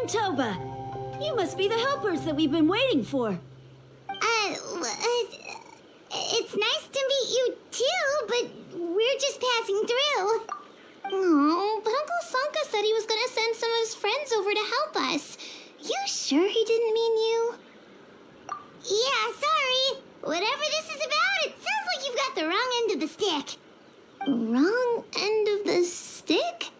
Toba. You must be the helpers that we've been waiting for. It's nice to meet you too, but we're just passing through. Oh, but Uncle Sanka said he was gonna send some of his friends over to help us. You sure he didn't mean you? Yeah, sorry. Whatever this is about, it sounds like you've got the wrong end of the stick. Wrong end of the stick?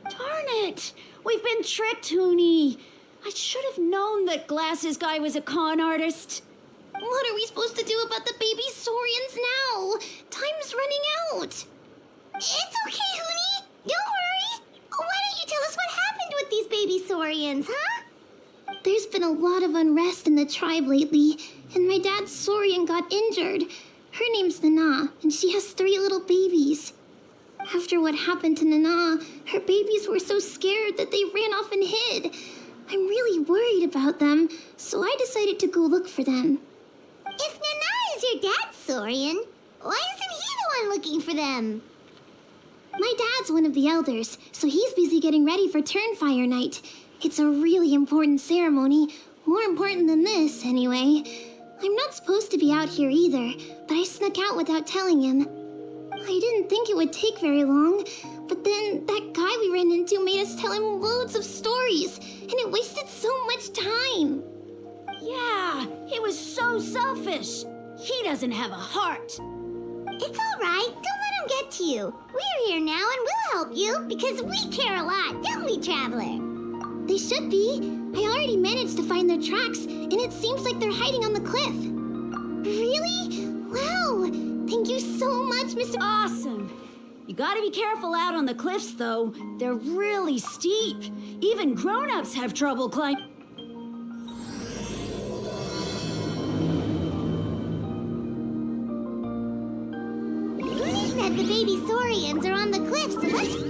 Darn it! We've been tricked, Huni. I should have known that Glasses Guy was a con artist. What are we supposed to do about the baby Saurians now? Time's running out. It's okay, Huni. Don't worry. Why don't you tell us what happened with these baby Saurians, huh? There's been a lot of unrest in the tribe lately, and my dad's Saurian got injured. Her name's Nana, and she has 3 little babies. After what happened to Nana, her babies were so scared that they ran off and hid. I'm really worried about them, so I decided to go look for them. If Nana is your dad's Saurian, why isn't he the one looking for them? My dad's one of the elders, so he's busy getting ready for Turnfire Night. It's a really important ceremony, more important than this, anyway. I'm not supposed to be out here either, but I snuck out without telling him. I didn't think it would take very long, but then that guy we ran into made us tell him loads of stories, and it wasted so much time. Yeah, he was so selfish. He doesn't have a heart. It's all right. Don't let him get to you. We're here now and we'll help you because we care a lot, don't we, Traveler? They should be. I already managed to find their tracks, and it seems like they're hiding on the cliff. Really? Wow! Thank you so much, Mr. Awesome. You gotta be careful out on the cliffs, though. They're really steep. Even grown-ups have trouble climbing. He said the baby Saurians are on the cliff, so let's...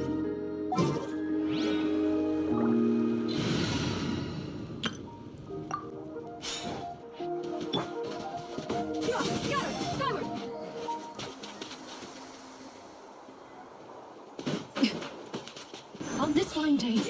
On this fine day.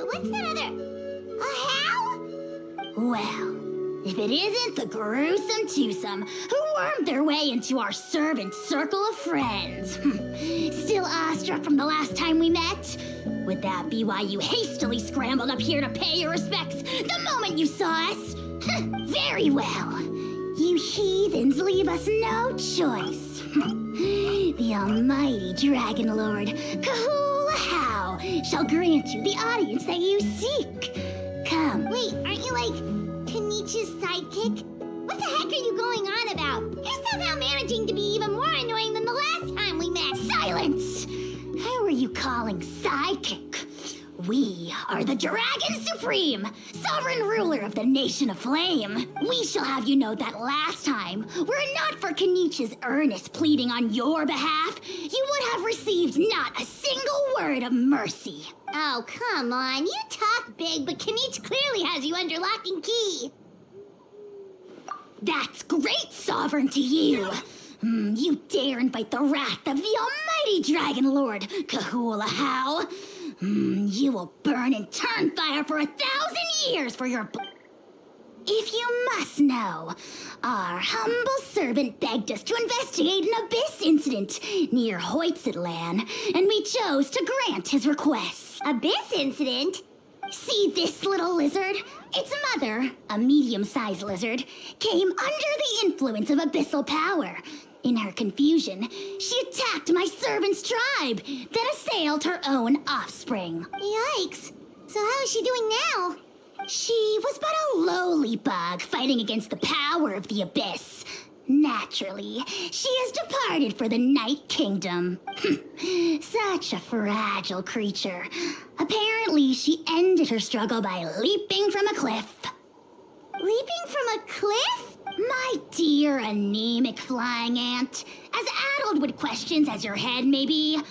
What's that other... a how? Well, if it isn't the gruesome twosome who wormed their way into our servant circle of friends. Still awestruck from the last time we met? Would that be why you hastily scrambled up here to pay your respects the moment you saw us? Very well. You heathens leave us no choice. The almighty Dragon Lord, Kahula shall grant you the audience that you seek. Come. Wait, aren't you like Kinich's sidekick? What the heck are you going on about? You're somehow managing to be even more annoying than the last time we met. Silence! Who are you calling sidekick? We are the Dragon Supreme, sovereign ruler of the Nation of Flame. We shall have you know that last time, were it not for Kinich's earnest pleading on your behalf, you would have received not a single word of mercy. Oh, come on. You talk big, but Kinich clearly has you under lock and key. That's great, sovereign to you. You dare invite the wrath of the almighty Dragon Lord, Kahula. You will burn in Turnfire for 1,000 years for your... If you must know, our humble servant begged us to investigate an abyss incident near Huitztlan, and we chose to grant his request. Abyss incident? See this little lizard? Its mother, a medium-sized lizard, came under the influence of abyssal power. In her confusion, she attacked my servant's tribe, then assailed her own offspring. Yikes. So how is she doing now? She was but a lowly bug fighting against the power of the abyss. Naturally, she has departed for the Night Kingdom. Such a fragile creature. Apparently, she ended her struggle by leaping from a cliff. Leaping from a cliff? My dear anemic flying ant, as addled with questions as your head may be,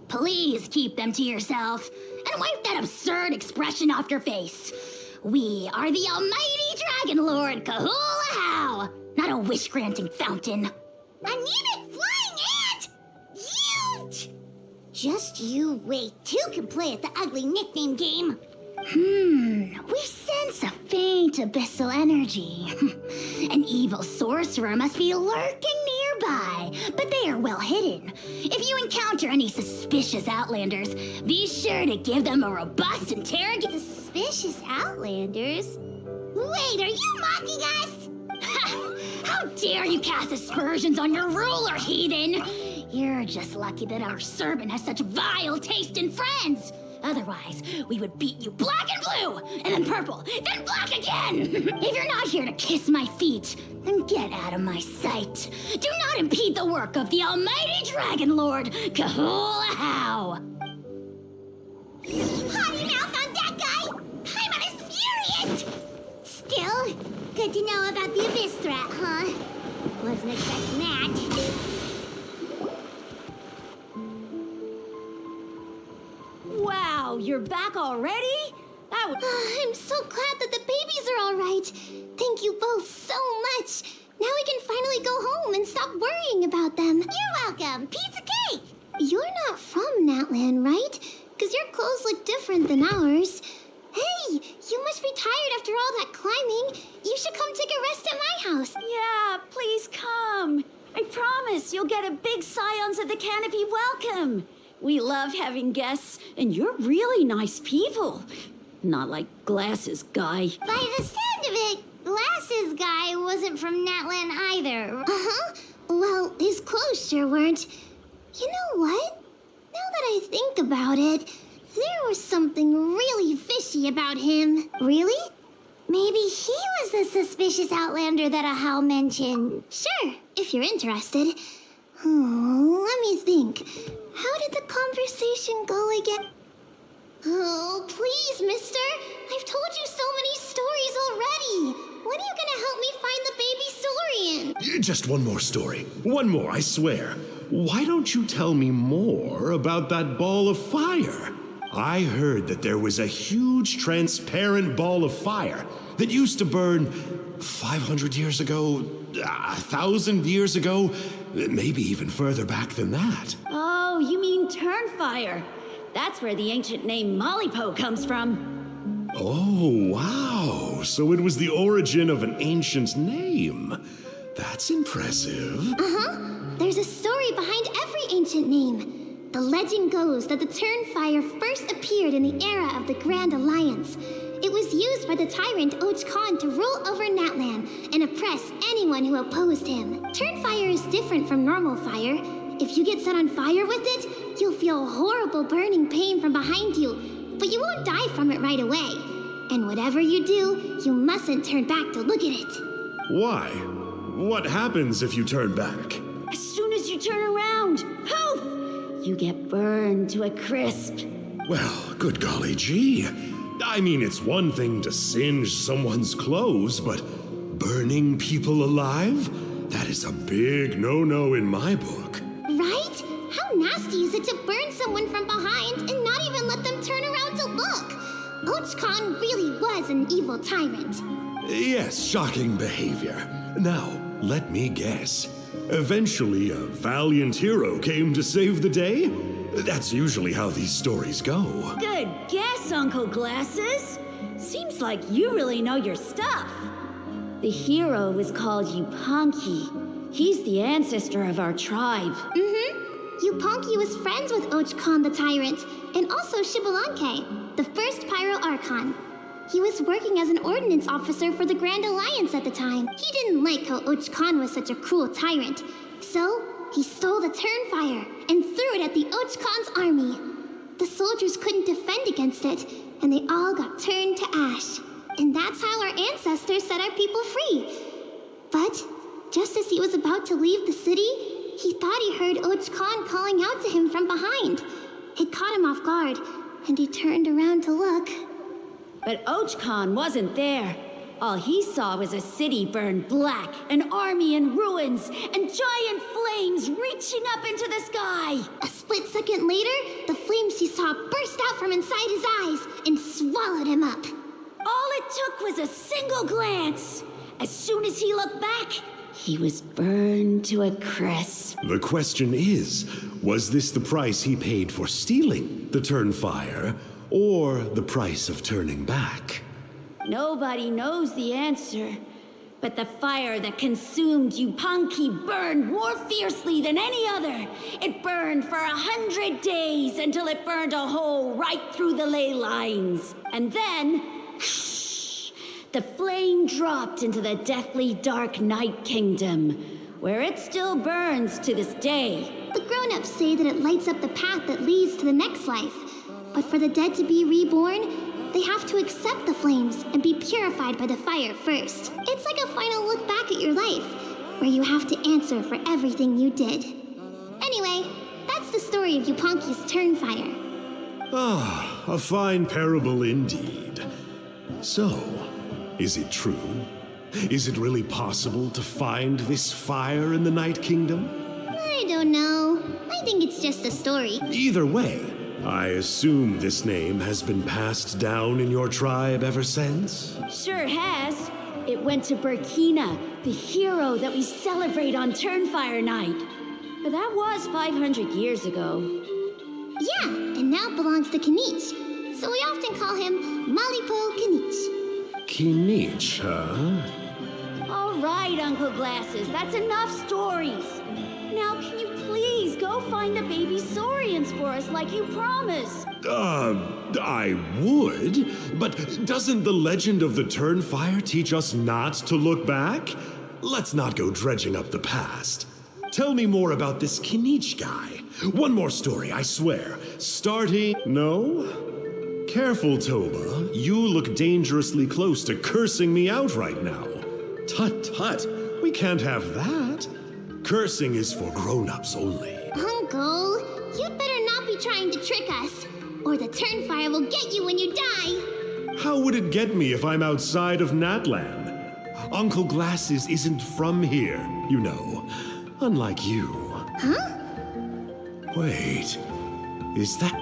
please keep them to yourself and wipe that absurd expression off your face. We are the almighty Dragon Lord Kahula-How, not a wish-granting fountain. Anemic flying ant! Huge! Just you wait. Two can play at the ugly nickname game. We sense a faint abyssal energy. An evil sorcerer must be lurking nearby, but they are well hidden. If you encounter any suspicious outlanders, be sure to give them a robust interrogation. Suspicious outlanders? Wait, are you mocking us? How dare you cast aspersions on your ruler, heathen! You're just lucky that our servant has such vile taste in friends. Otherwise, we would beat you black and blue, and then purple, then black again! If you're not here to kiss my feet, then get out of my sight. Do not impede the work of the almighty Dragon Lord, Kahula-How! Potty mouth on that guy! Paimon is furious! Still, good to know about the abyss threat, huh? Wasn't expecting that. Wow, you're back already? That was... I'm so glad that the babies are all right. Thank you both so much. Now we can finally go home and stop worrying about them. You're welcome. Pizza cake! You're not from Natlan, right? Because your clothes look different than ours. Hey, you must be tired after all that climbing. You should come take a rest at my house. Yeah, please come. I promise you'll get a big Scions at the Canopy welcome. We love having guests, and you're really nice people. Not like Glasses Guy. By the sound of it, Glasses Guy wasn't from Natlan either. Uh-huh. Well, his clothes sure weren't. You know what? Now that I think about it, there was something really fishy about him. Really? Maybe he was the suspicious outlander that Ahau mentioned. Sure, if you're interested. Let me think. How did the conversation go again? Oh, please, mister. I've told you so many stories already. When are you gonna help me find the baby Saurian? Just one more story. One more, I swear. Why don't you tell me more about that ball of fire? I heard that there was a huge transparent ball of fire that used to burn 500 years ago, 1,000 years ago, maybe even further back than that. Oh, you mean Turnfire. That's where the ancient name Mollypo comes from. Oh, wow. So it was the origin of an ancient name. That's impressive. There's a story behind every ancient name. The legend goes that the Turnfire first appeared in the era of the Grand Alliance. It was used by the tyrant Khan to rule over Natlan and oppress anyone who opposed him. Turnfire is different from normal fire. If you get set on fire with it, you'll feel horrible burning pain from behind you, but you won't die from it right away. And whatever you do, you mustn't turn back to look at it. Why? What happens if you turn back? As soon as you turn around, poof! You get burned to a crisp. Well, good golly gee. I mean, it's one thing to singe someone's clothes, but burning people alive? That is a big no-no in my book. Right? How nasty is it to burn someone from behind and not even let them turn around to look? Khan really was an evil tyrant. Yes, shocking behavior. Now, let me guess. Eventually, a valiant hero came to save the day? That's usually how these stories go. Good guess, Uncle Glasses. Seems like you really know your stuff. The hero was called Yupanqui. He's the ancestor of our tribe. Yupanqui was friends with Khan the tyrant, and also Shibalanke, the first Pyro Archon. He was working as an ordnance officer for the Grand Alliance at the time. He didn't like how Huitztlan was such a cruel tyrant. So, he stole the Turnfire and threw it at the Huitztlan's army. The soldiers couldn't defend against it, and they all got turned to ash. And that's how our ancestors set our people free. But, just as he was about to leave the city, he thought he heard Huitztlan calling out to him from behind. It caught him off guard, and he turned around to look. But Huitztlan wasn't there. All he saw was a city burned black, an army in ruins, and giant flames reaching up into the sky. A split second later, the flames he saw burst out from inside his eyes and swallowed him up. All it took was a single glance. As soon as he looked back, he was burned to a crisp. The question is, was this the price he paid for stealing the Turnfire, or the price of turning back? Nobody knows the answer, but the fire that consumed Yupanqui burned more fiercely than any other. It burned for 100 days until it burned a hole right through the ley lines. And then, the flame dropped into the deathly dark Night Kingdom, where it still burns to this day. The grown-ups say that it lights up the path that leads to the next life. But for the dead to be reborn, they have to accept the flames and be purified by the fire first. It's like a final look back at your life, where you have to answer for everything you did. Anyway, that's the story of Yupanqui's Turnfire. Ah, a fine parable indeed. So, is it true? Is it really possible to find this fire in the Night Kingdom? I don't know. I think it's just a story. Either way, I assume this name has been passed down in your tribe ever since? Sure has. It went to Burkina, the hero that we celebrate on Turnfire Night. But that was 500 years ago. Yeah, and now belongs to Kinich. So we often call him Malipo Kinich. Kinich, huh? All right, Uncle Glasses, that's enough stories. Now, can you please go find the baby Saurians for us like you promised? I would, but doesn't the legend of the Turnfire teach us not to look back? Let's not go dredging up the past. Tell me more about this Kinich guy. One more story, I swear. Starting... No? Careful, Toba. You look dangerously close to cursing me out right now. Tut tut, we can't have that. Cursing is for grown-ups only. Uncle, you'd better not be trying to trick us, or the Turnfire will get you when you die. How would it get me if I'm outside of Natlan? Uncle Glasses isn't from here, you know. Unlike you. Huh? Wait, is that...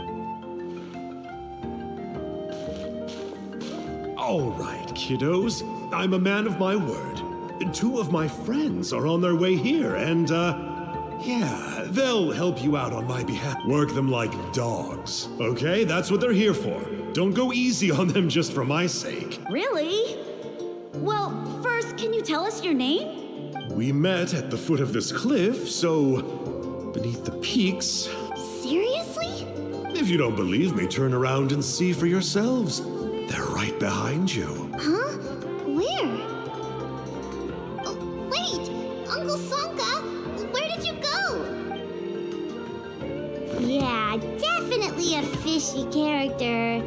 All right, kiddos. I'm a man of my word. 2 of my friends are on their way here, and, yeah, they'll help you out on my behalf. Work them like dogs, okay? That's what they're here for. Don't go easy on them just for my sake. Really? Well, first, can you tell us your name? We met at the foot of this cliff, so beneath the peaks. Seriously? If you don't believe me, turn around and see for yourselves. They're right behind you. Huh? Where? Oh, wait! Uncle Sonka, where did you go? Yeah, definitely a fishy character.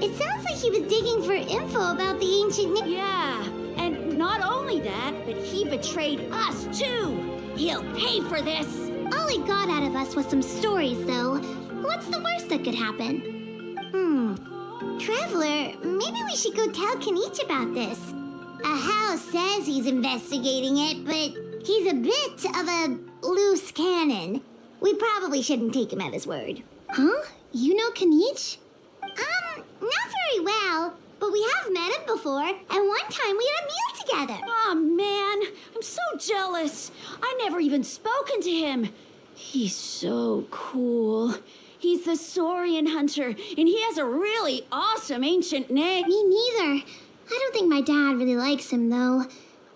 It sounds like he was digging for info about the ancient... Yeah, and not only that, but he betrayed us too. He'll pay for this. All he got out of us was some stories, though. What's the worst that could happen? Traveler, maybe we should go tell Kinich about this. A house says he's investigating it, but he's a bit of a loose cannon. We probably shouldn't take him at his word. Huh? You know Kinich? Not very well, but we have met him before, and one time we had a meal together. Oh man, I'm so jealous. I never even spoken to him. He's so cool. He's the Saurian hunter, and he has a really awesome ancient name. Me neither. I don't think my dad really likes him, though.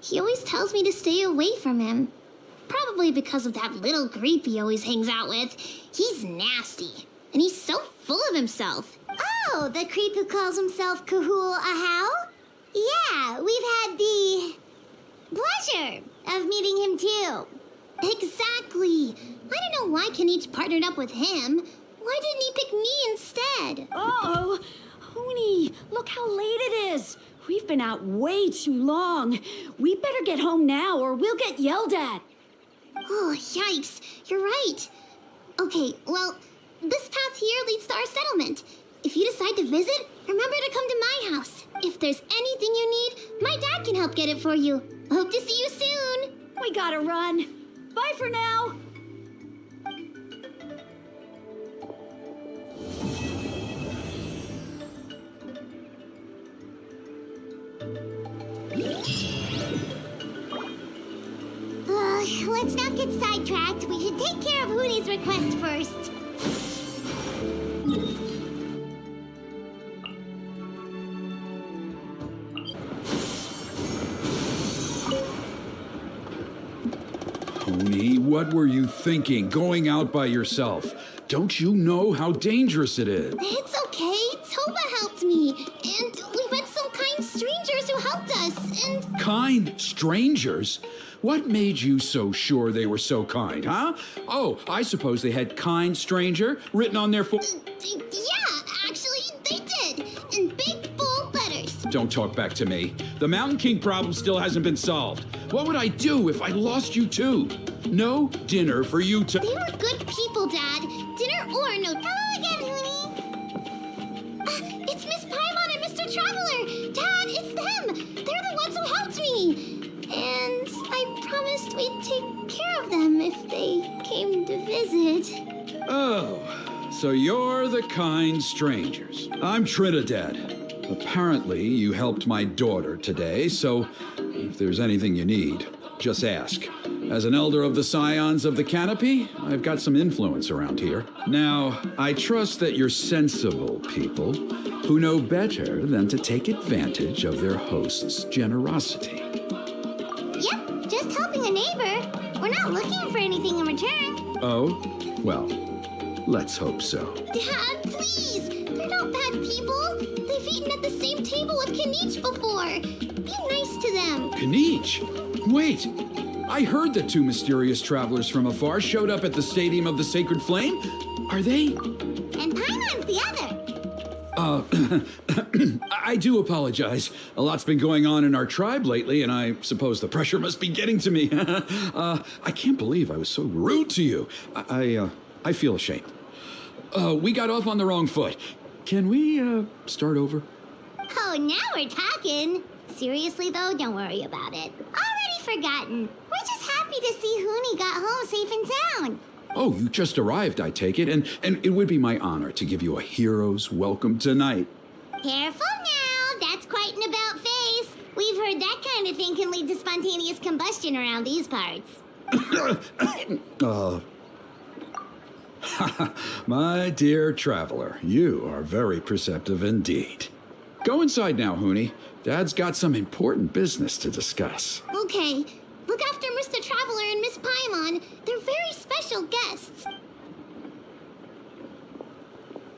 He always tells me to stay away from him. Probably because of that little creep he always hangs out with. He's nasty, and he's so full of himself. Oh, the creep who calls himself Kahul Ahau? Yeah, we've had the pleasure of meeting him too. Exactly. I don't know why Kinich partnered up with him. Why didn't he pick me instead? Uh-oh. Huni, look how late it is. We've been out way too long. We better get home now or we'll get yelled at. Oh, yikes. You're right. Okay, well, this path here leads to our settlement. If you decide to visit, remember to come to my house. If there's anything you need, my dad can help get it for you. Hope to see you soon. We gotta run. Bye for now. Let's not get sidetracked. We should take care of Huni's request first. Huni, what were you thinking, going out by yourself? Don't you know how dangerous it is? It's okay. Toba helped me. And we met some kind strangers who helped us. And Kind strangers? What made you so sure they were so kind, huh? Oh, I suppose they had kind stranger written on their yeah, actually, they did. In big, bold letters. Don't talk back to me. The Mountain King problem still hasn't been solved. What would I do if I lost you too? No dinner for you to... They were good people, Dad. Dinner or no... Hello again, Huni. It's Miss Paimon and Mr. Traveler. Dad, it's them. They're the ones who helped me. And I promised we'd take care of them if they came to visit. Oh, so you're the kind strangers. I'm Trinidad. Apparently, you helped my daughter today, so if there's anything you need, just ask. As an elder of the Scions of the Canopy, I've got some influence around here. Now, I trust that you're sensible people who know better than to take advantage of their host's generosity. Yep, just helping a neighbor. We're not looking for anything in return. Oh? Well, let's hope so. Dad, please! They're not bad people. They've eaten at the same table with Kinich before. Be nice to them. Kinich! Wait! I heard that two mysterious travelers from afar showed up at the Stadium of the Sacred Flame. Are they? And Paimon's the other. I do apologize. A lot's been going on in our tribe lately, and I suppose the pressure must be getting to me. I can't believe I was so rude to you. I feel ashamed. We got off on the wrong foot. Can we, start over? Oh, now we're talking. Seriously, though, don't worry about it. Already forgotten. We're just happy to see Huni got home safe and sound. Oh, you just arrived, I take it, and it would be my honor to give you a hero's welcome tonight. Careful now. That's quite an about face. We've heard that kind of thing can lead to spontaneous combustion around these parts. My dear traveler, you are very perceptive indeed. Go inside now, Huni. Dad's got some important business to discuss. Okay. Look after Mr. Traveler and Miss Paimon. They're very special guests.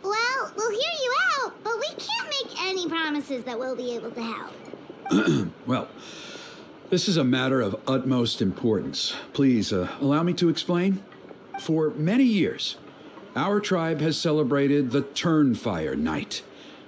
Well, we'll hear you out, but we can't make any promises that we'll be able to help. Well, this is a matter of utmost importance. Please, allow me to explain. For many years, our tribe has celebrated the Turnfire Night.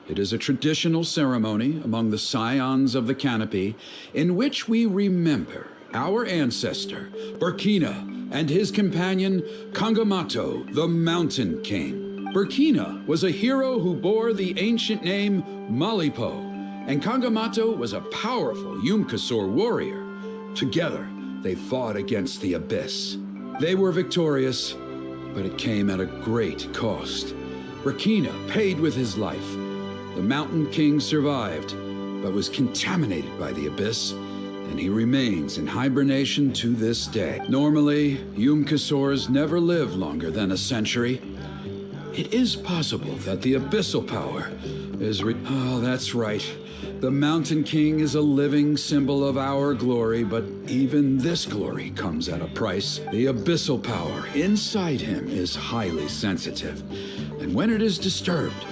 It is a traditional ceremony among the Scions of the Canopy in which we remember our ancestor, Burkina, and his companion, Kangamato, the Mountain King. Burkina was a hero who bore the ancient name Malipo, and Kangamato was a powerful Yumkasor warrior. Together, they fought against the Abyss. They were victorious, but it came at a great cost. Burkina paid with his life. The Mountain King survived, but was contaminated by the Abyss, and he remains in hibernation to this day. Normally, Yumkasors never live longer than a century. It is possible that the abyssal power is Oh, that's right. The Mountain King is a living symbol of our glory, but even this glory comes at a price. The abyssal power inside him is highly sensitive, and when it is disturbed,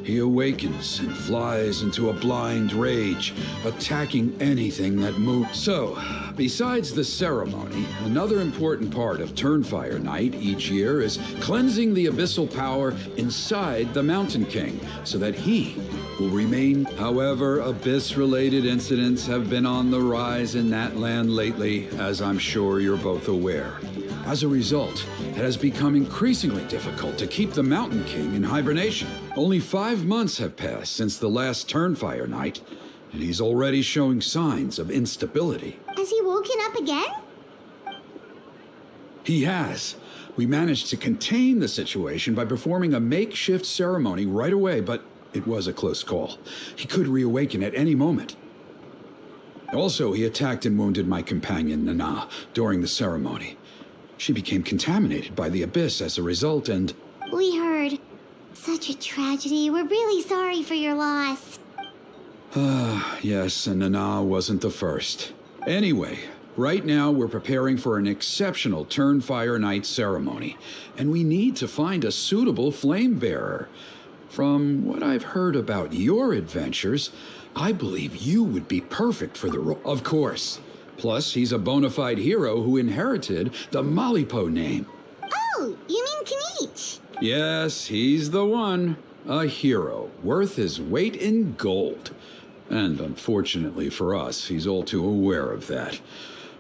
he awakens and flies into a blind rage, attacking anything that moves. So, besides the ceremony, another important part of Turnfire Night each year is cleansing the abyssal power inside the Mountain King, so that he will remain. However, abyss-related incidents have been on the rise in that land lately, as I'm sure you're both aware. As a result, it has become increasingly difficult to keep the Mountain King in hibernation. Only 5 months have passed since the last Turnfire Night, and he's already showing signs of instability. Has he woken up again? He has. We managed to contain the situation by performing a makeshift ceremony right away, but it was a close call. He could reawaken at any moment. Also, he attacked and wounded my companion, Nana, during the ceremony. She became contaminated by the abyss as a result, and... We heard. Such a tragedy. We're really sorry for your loss. Yes, and Nana wasn't the first. Anyway, right now we're preparing for an exceptional Turnfire Night ceremony, and we need to find a suitable flame bearer. From what I've heard about your adventures, I believe you would be perfect for the role. Of course. Plus, he's a bona fide hero who inherited the Malipo name. Oh, you mean Kinich? Yes, he's the one. A hero, worth his weight in gold. And unfortunately for us, he's all too aware of that.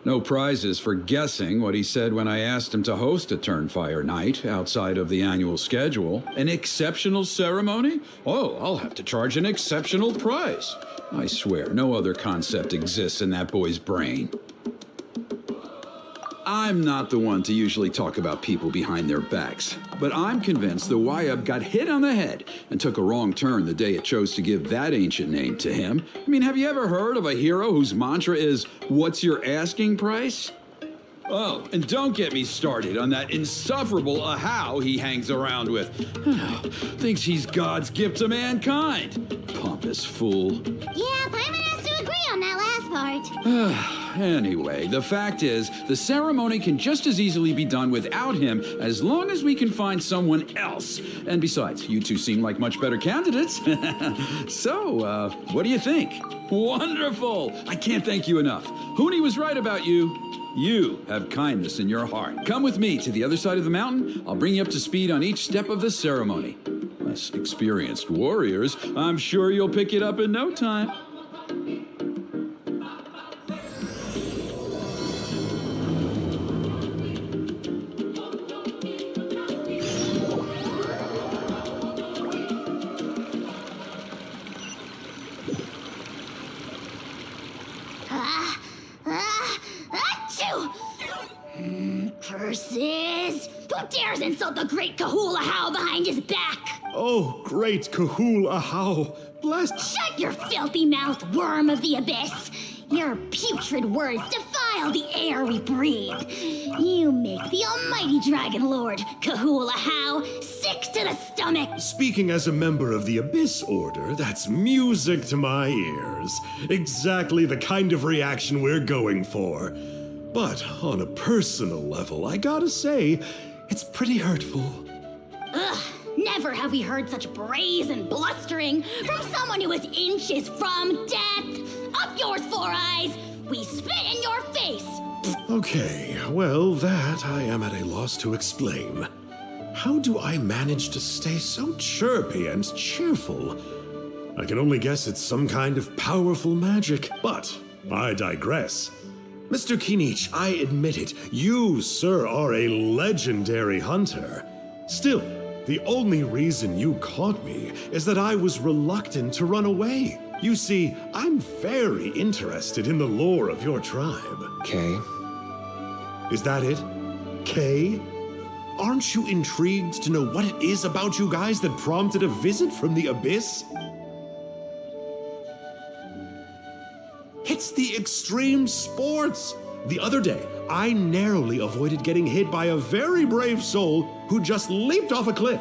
No prizes for guessing what he said when I asked him to host a Turnfire Night outside of the annual schedule. An exceptional ceremony? Oh, I'll have to charge an exceptional price. I swear, no other concept exists in that boy's brain. I'm not the one to usually talk about people behind their backs, but I'm convinced the Wyub got hit on the head and took a wrong turn the day it chose to give that ancient name to him. I mean, have you ever heard of a hero whose mantra is, "What's your asking price?" Oh, and don't get me started on that insufferable Ahau he hangs around with. Thinks he's God's gift to mankind. Pompous fool. Yeah, Paimon has to agree on that last part. Anyway, the fact is, the ceremony can just as easily be done without him as long as we can find someone else. And besides, you two seem like much better candidates. So, what do you think? Wonderful! I can't thank you enough. Huni was right about you. You have kindness in your heart. Come with me to the other side of the mountain. I'll bring you up to speed on each step of the ceremony. As experienced warriors, I'm sure you'll pick it up in no time. Curses! Who dares insult the great Kahula How behind his back? Oh, great Kahul Ahau, bless. Shut your filthy mouth, worm of the abyss! Your putrid words defile the air we breathe. You make the almighty Dragon Lord, Kahula How, sick to the stomach. Speaking as a member of the Abyss Order, that's music to my ears. Exactly the kind of reaction we're going for. But on a personal level, I gotta say, it's pretty hurtful. Ugh, never have we heard such brazen blustering from someone who is inches from death. Up yours, Four Eyes! We spit in your face! Okay, well, that I am at a loss to explain. How do I manage to stay so chirpy and cheerful? I can only guess it's some kind of powerful magic, but I digress. Mr. Kinich, I admit it, you, sir, are a legendary hunter. Still, the only reason you caught me is that I was reluctant to run away. You see, I'm very interested in the lore of your tribe. Okay. Is that it? Kay? Aren't you intrigued to know what it is about you guys that prompted a visit from the Abyss? It's the extreme sports! The other day, I narrowly avoided getting hit by a very brave soul who just leaped off a cliff.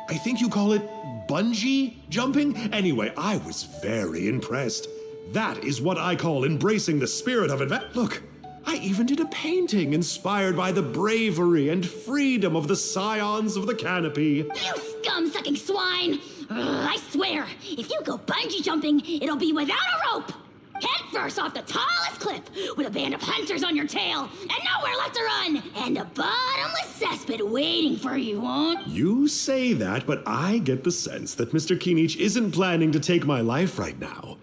I think you call it bungee jumping? Anyway, I was very impressed. That is what I call embracing the spirit of adventure. Look, I even did a painting inspired by the bravery and freedom of the Scions of the Canopy. You scum-sucking swine! I swear, if you go bungee jumping, it'll be without a rope! Head first off the tallest cliff, with a band of hunters on your tail, and nowhere left to run, and a bottomless cesspit waiting for you, won't? You say that, but I get the sense that Mr. Kinich isn't planning to take my life right now.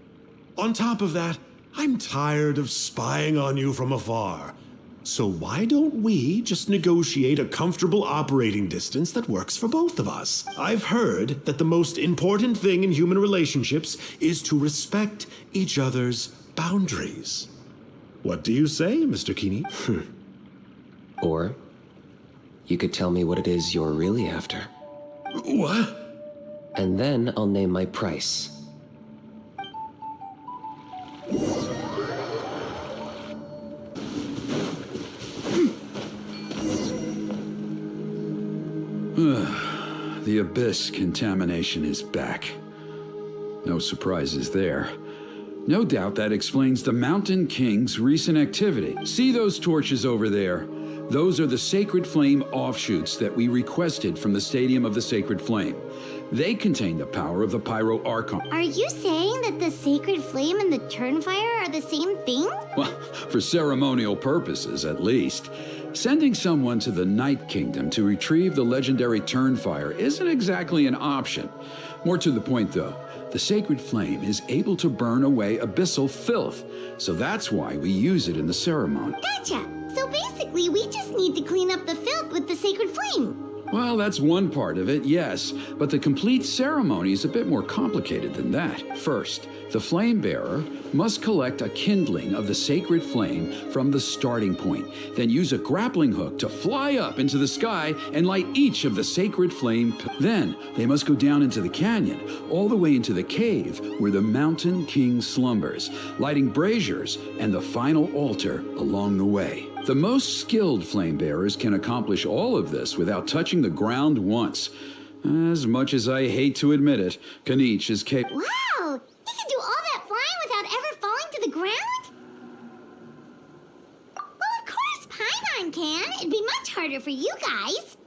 On top of that, I'm tired of spying on you from afar. So why don't we just negotiate a comfortable operating distance that works for both of us? I've heard that the most important thing in human relationships is to respect each other's boundaries. What do you say, Mr. Kinich? Or you could tell me what it is you're really after. What? And then I'll name my price. The Abyss contamination is back. No surprises there. No doubt that explains the Mountain King's recent activity. See those torches over there? Those are the Sacred Flame offshoots that we requested from the Stadium of the Sacred Flame. They contain the power of the Pyro Archon. Are you saying that the Sacred Flame and the Turnfire are the same thing? Well, for ceremonial purposes, at least. Sending someone to the Night Kingdom to retrieve the legendary Turnfire isn't exactly an option. More to the point, though, the Sacred Flame is able to burn away abyssal filth, so that's why we use it in the ceremony. Gotcha! So basically, we just need to clean up the filth with the Sacred Flame. Well, that's one part of it, yes, but the complete ceremony is a bit more complicated than that. First, the flame bearer must collect a kindling of the sacred flame from the starting point, then use a grappling hook to fly up into the sky and light each of the sacred flame. Then they must go down into the canyon, all the way into the cave where the Mountain King slumbers, lighting braziers and the final altar along the way. The most skilled flame bearers can accomplish all of this without touching the ground once. As much as I hate to admit it, Kinich is capable. Wow! He can do all that flying without ever falling to the ground? Well, of course Paimon can. It'd be much harder for you guys.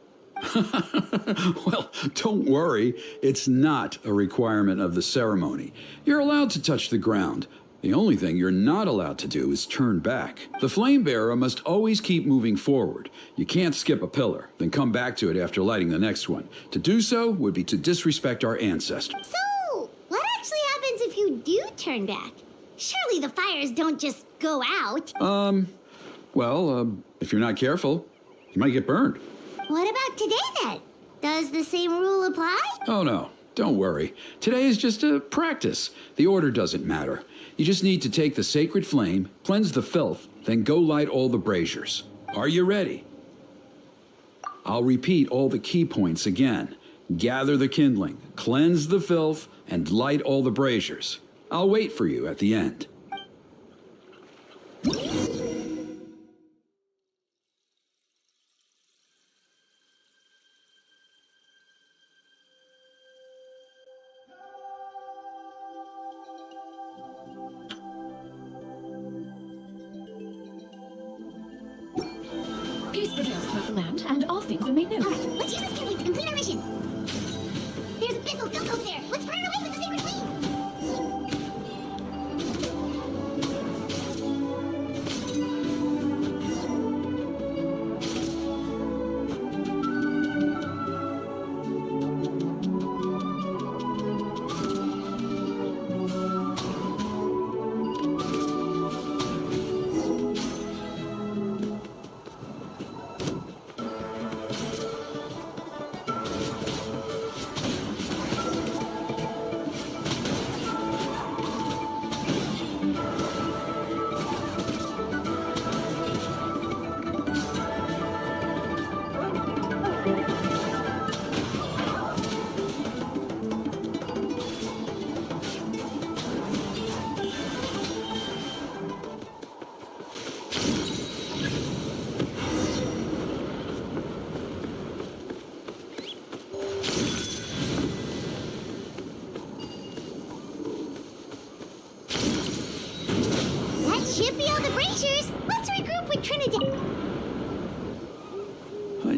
Well, don't worry. It's not a requirement of the ceremony. You're allowed to touch the ground. The only thing you're not allowed to do is turn back. The flame bearer must always keep moving forward. You can't skip a pillar, then come back to it after lighting the next one. To do so would be to disrespect our ancestors. So, what actually happens if you do turn back? Surely the fires don't just go out. If you're not careful, you might get burned. What about today then? Does the same rule apply? Oh no, don't worry. Today is just a practice. The order doesn't matter. You just need to take the sacred flame, cleanse the filth, then go light all the braziers. Are you ready? I'll repeat all the key points again. Gather the kindling, cleanse the filth, and light all the braziers. I'll wait for you at the end. Peace prevails throughout the land, and all things are made new. Alright, let's use this kindling to complete our mission. There's abyssal filth over there. Let's burn it away with the sacred flame.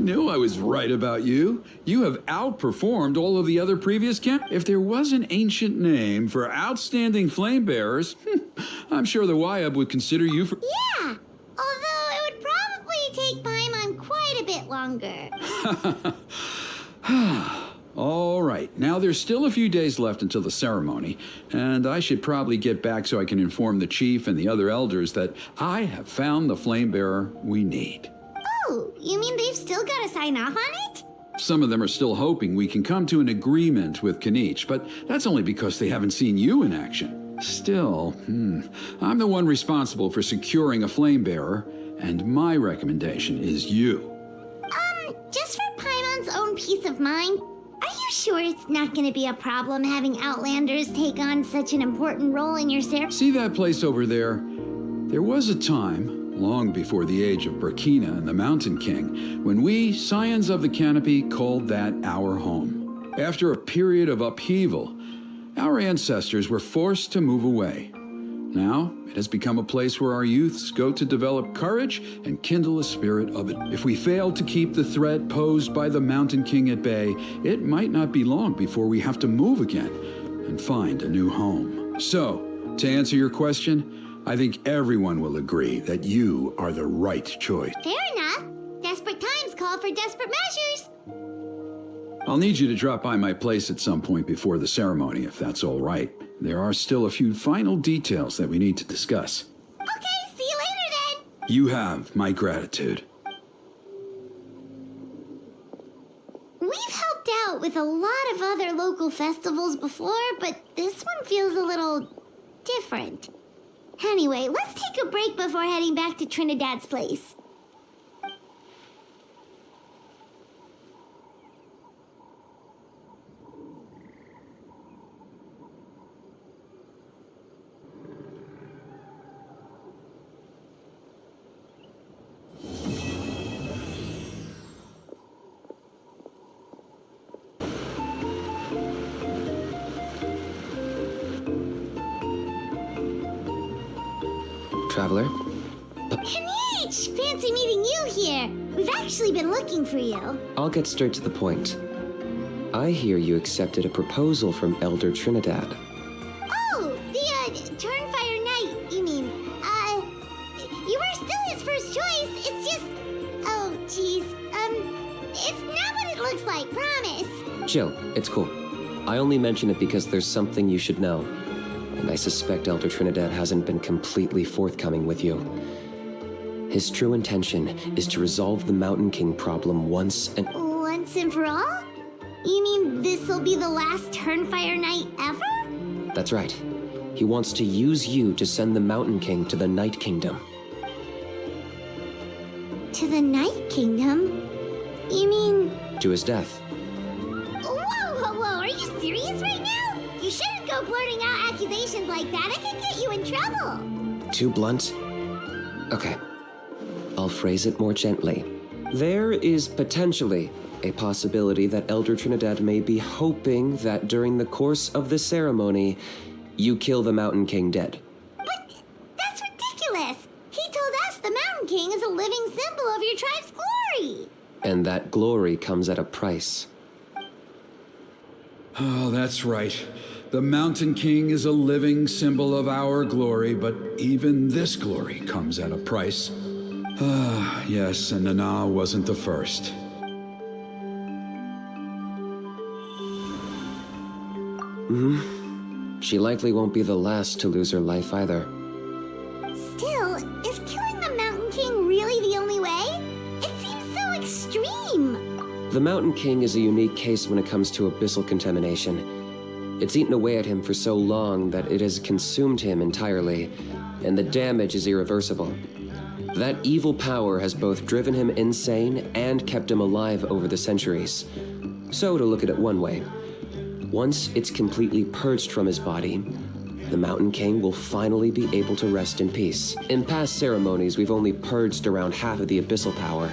knew I was right about you. You have outperformed all of the other previous camp. If there was an ancient name for outstanding flame bearers, I'm sure the Wyab would consider you for... Yeah, although it would probably take Paimon quite a bit longer. All right, now there's still a few days left until the ceremony, and I should probably get back so I can inform the chief and the other elders that I have found the flame bearer we need. Oh, you mean they've still got to sign off on it? Some of them are still hoping we can come to an agreement with Kinich, but that's only because they haven't seen you in action. Still, I'm the one responsible for securing a flame bearer, and my recommendation is you. Just for Paimon's own peace of mind, are you sure it's not going to be a problem having Outlanders take on such an important role in your ceremony? See that place over there? There was a time, long before the age of Burkina and the Mountain King, when we, Scions of the Canopy, called that our home. After a period of upheaval, our ancestors were forced to move away. Now, it has become a place where our youths go to develop courage and kindle a spirit of it. If we fail to keep the threat posed by the Mountain King at bay, it might not be long before we have to move again and find a new home. So, to answer your question, I think everyone will agree that you are the right choice. Fair enough. Desperate times call for desperate measures. I'll need you to drop by my place at some point before the ceremony, if that's all right. There are still a few final details that we need to discuss. Okay, see you later then. You have my gratitude. We've helped out with a lot of other local festivals before, but this one feels a little different. Anyway, let's take a break before heading back to Trinidad's place. Traveler? Kinich! Fancy meeting you here. We've actually been looking for you. I'll get straight to the point. I hear you accepted a proposal from Elder Trinidad. Oh, the, Turnfire Knight, you mean. You were still his first choice. It's just... Oh, jeez. It's not what it looks like, promise. Chill, it's cool. I only mention it because there's something you should know. And I suspect Elder Trinidad hasn't been completely forthcoming with you. His true intention is to resolve the Mountain King problem once and... Once and for all? You mean this'll be the last Turnfire Knight ever? That's right. He wants to use you to send the Mountain King to the Night Kingdom. To the Night Kingdom? You mean... To his death. Whoa, are you serious right now? You shouldn't go blurting out accusations like that. It could get you in trouble. Too blunt? Okay. I'll phrase it more gently. There is potentially a possibility that Elder Trinidad may be hoping that during the course of the ceremony, you kill the Mountain King dead. But that's ridiculous. He told us the Mountain King is a living symbol of your tribe's glory. And that glory comes at a price. Oh, that's right. The Mountain King is a living symbol of our glory, but even this glory comes at a price. Ah, yes, and Nana wasn't the first. She likely won't be the last to lose her life either. Still, is killing the Mountain King really the only way? It seems so extreme. The Mountain King is a unique case when it comes to abyssal contamination. It's eaten away at him for so long that it has consumed him entirely, and the damage is irreversible. That evil power has both driven him insane and kept him alive over the centuries. So, to look at it one way, once it's completely purged from his body, the Mountain King will finally be able to rest in peace. In past ceremonies, we've only purged around half of the abyssal power.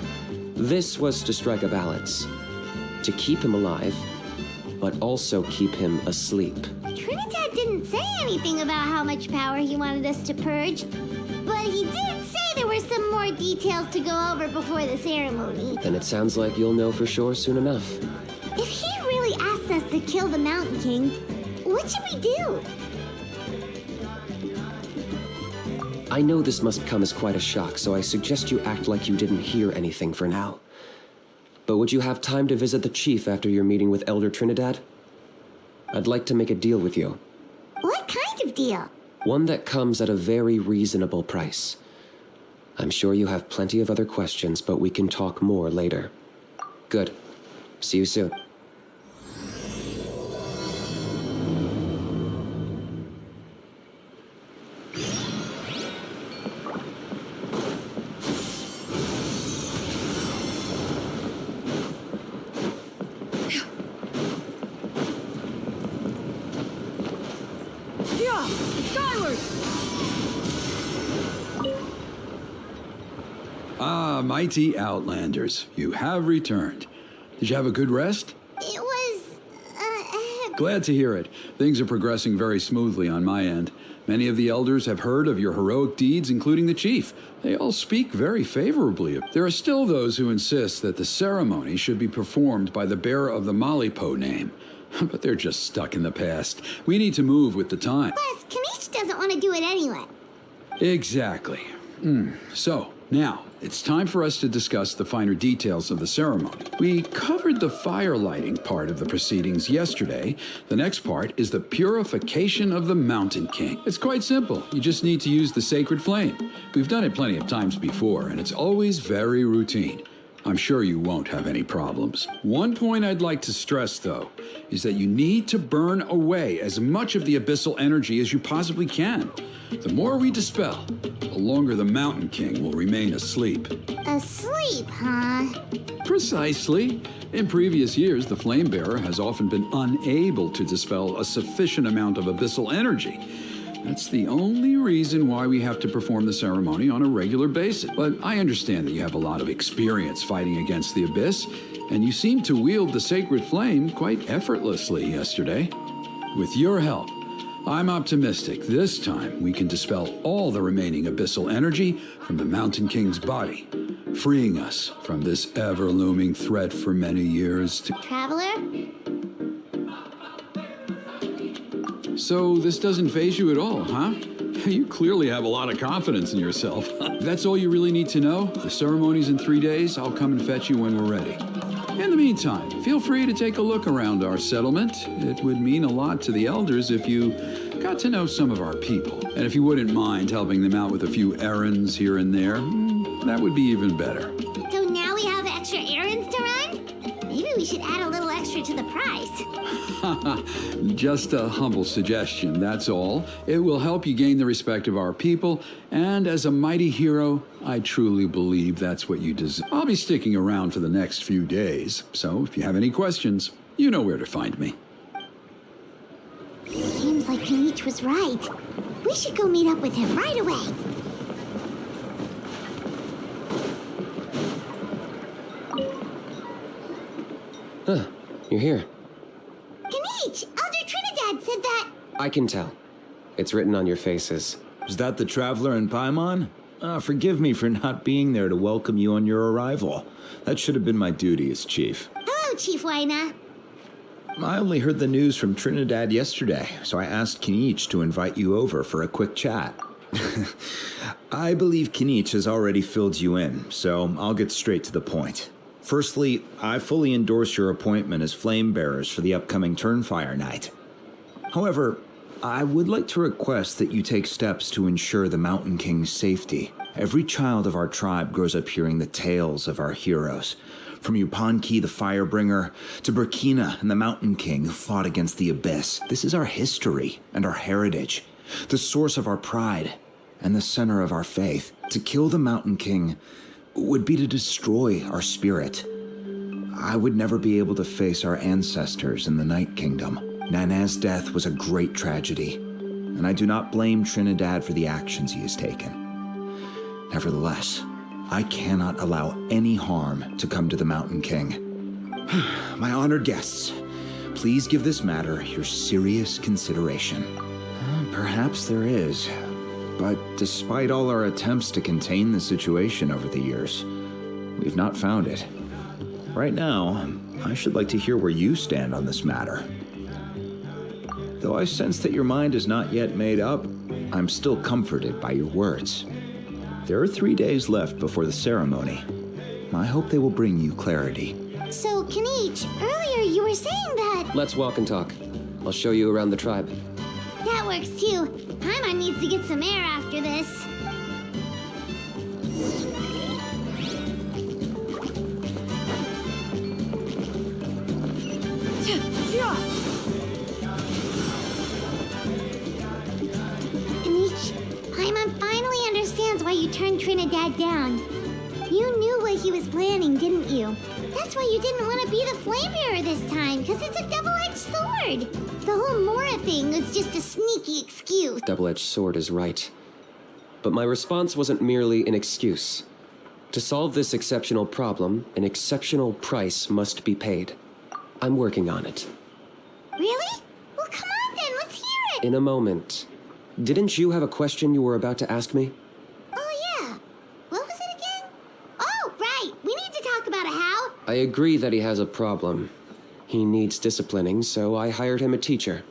This was to strike a balance, to keep him alive, but also keep him asleep. Trinidad didn't say anything about how much power he wanted us to purge, but he did say there were some more details to go over before the ceremony. Then it sounds like you'll know for sure soon enough. If he really asks us to kill the Mountain King, what should we do? I know this must come as quite a shock, so I suggest you act like you didn't hear anything for now. But would you have time to visit the chief after your meeting with Elder Trinidad? I'd like to make a deal with you. What kind of deal? One that comes at a very reasonable price. I'm sure you have plenty of other questions, but we can talk more later. Good. See you soon. Ah, mighty Outlanders, you have returned. Did you have a good rest? It was, Glad to hear it. Things are progressing very smoothly on my end. Many of the elders have heard of your heroic deeds, including the chief. They all speak very favorably. There are still those who insist that the ceremony should be performed by the bearer of the Malipo name. But they're just stuck in the past. We need to move with the time. Plus, Kinich doesn't want to do it anyway. Exactly. So, now, it's time for us to discuss the finer details of the ceremony. We covered the fire lighting part of the proceedings yesterday. The next part is the purification of the Mountain King. It's quite simple. You just need to use the sacred flame. We've done it plenty of times before, and it's always very routine. I'm sure you won't have any problems. One point I'd like to stress, though, is that you need to burn away as much of the abyssal energy as you possibly can. The more we dispel, the longer the Mountain King will remain asleep. Asleep, huh? Precisely. In previous years, the Flame Bearer has often been unable to dispel a sufficient amount of abyssal energy. That's the only reason why we have to perform the ceremony on a regular basis. But I understand that you have a lot of experience fighting against the Abyss, and you seem to wield the sacred flame quite effortlessly yesterday. With your help, I'm optimistic this time we can dispel all the remaining abyssal energy from the Mountain King's body, freeing us from this ever-looming threat for many years to... Traveler? So this doesn't faze you at all, huh? You clearly have a lot of confidence in yourself. That's all you really need to know? The ceremony's in 3 days. I'll come and fetch you when we're ready. In the meantime, feel free to take a look around our settlement. It would mean a lot to the elders if you got to know some of our people. And if you wouldn't mind helping them out with a few errands here and there, that would be even better. So now we have extra errands to run? Maybe we should add a little extra to the price. Just a humble suggestion, that's all. It will help you gain the respect of our people, and as a mighty hero, I truly believe that's what you deserve. I'll be sticking around for the next few days, so if you have any questions, you know where to find me. Seems like Kinich was right. We should go meet up with him right away. Huh, you're here. Kinich! Elder Trinidad said that... I can tell. It's written on your faces. Is that the Traveler in Paimon? Forgive me for not being there to welcome you on your arrival. That should have been my duty as chief. Hello, Chief Waina. I only heard the news from Trinidad yesterday, so I asked Kinich to invite you over for a quick chat. I believe Kinich has already filled you in, so I'll get straight to the point. Firstly, I fully endorse your appointment as flame bearers for the upcoming Turnfire Night. However, I would like to request that you take steps to ensure the Mountain King's safety. Every child of our tribe grows up hearing the tales of our heroes. From Yupanqui the Firebringer to Burkina and the Mountain King who fought against the Abyss. This is our history and our heritage, the source of our pride and the center of our faith. To kill the Mountain King would be to destroy our spirit. I would never be able to face our ancestors in the Night Kingdom. Nana's death was a great tragedy, and I do not blame Trinidad for the actions he has taken. Nevertheless, I cannot allow any harm to come to the Mountain King. My honored guests, please give this matter your serious consideration. Perhaps there is but despite all our attempts to contain the situation over the years, we've not found it. Right now, I should like to hear where you stand on this matter. Though I sense that your mind is not yet made up, I'm still comforted by your words. There are 3 days left before the ceremony. I hope they will bring you clarity. So, Kinich, earlier you were saying that... Let's walk and talk. I'll show you around the tribe. That works too. Paimon needs to get some air after this. Kinich, Paimon finally understands why you turned Trinidad down. You knew what he was planning, didn't you? That's why you didn't want to be the flame bearer this time, because it's a double-edged sword. The whole Mora thing was just a sneaky excuse. Double-edged sword is right. But my response wasn't merely an excuse. To solve this exceptional problem, an exceptional price must be paid. I'm working on it. Really? Well, come on then, let's hear it. In a moment. Didn't you have a question you were about to ask me? Oh, yeah. What was it again? Oh, right. We need to talk about a how. I agree that he has a problem. He needs disciplining, so I hired him a teacher.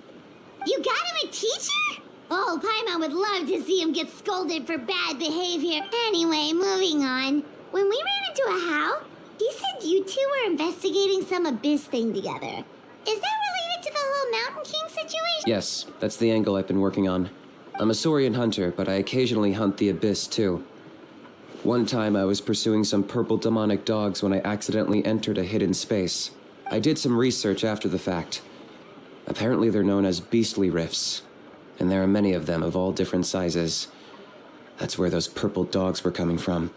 You got him a teacher? Oh, Paimon would love to see him get scolded for bad behavior. Anyway, moving on. When we ran into a how, he said you two were investigating some abyss thing together. Is that related to the whole Mountain King situation? Yes, that's the angle I've been working on. I'm a Saurian hunter, but I occasionally hunt the abyss too. One time I was pursuing some purple demonic dogs when I accidentally entered a hidden space. I did some research after the fact. Apparently they're known as beastly rifts, and there are many of them of all different sizes. That's where those purple dogs were coming from.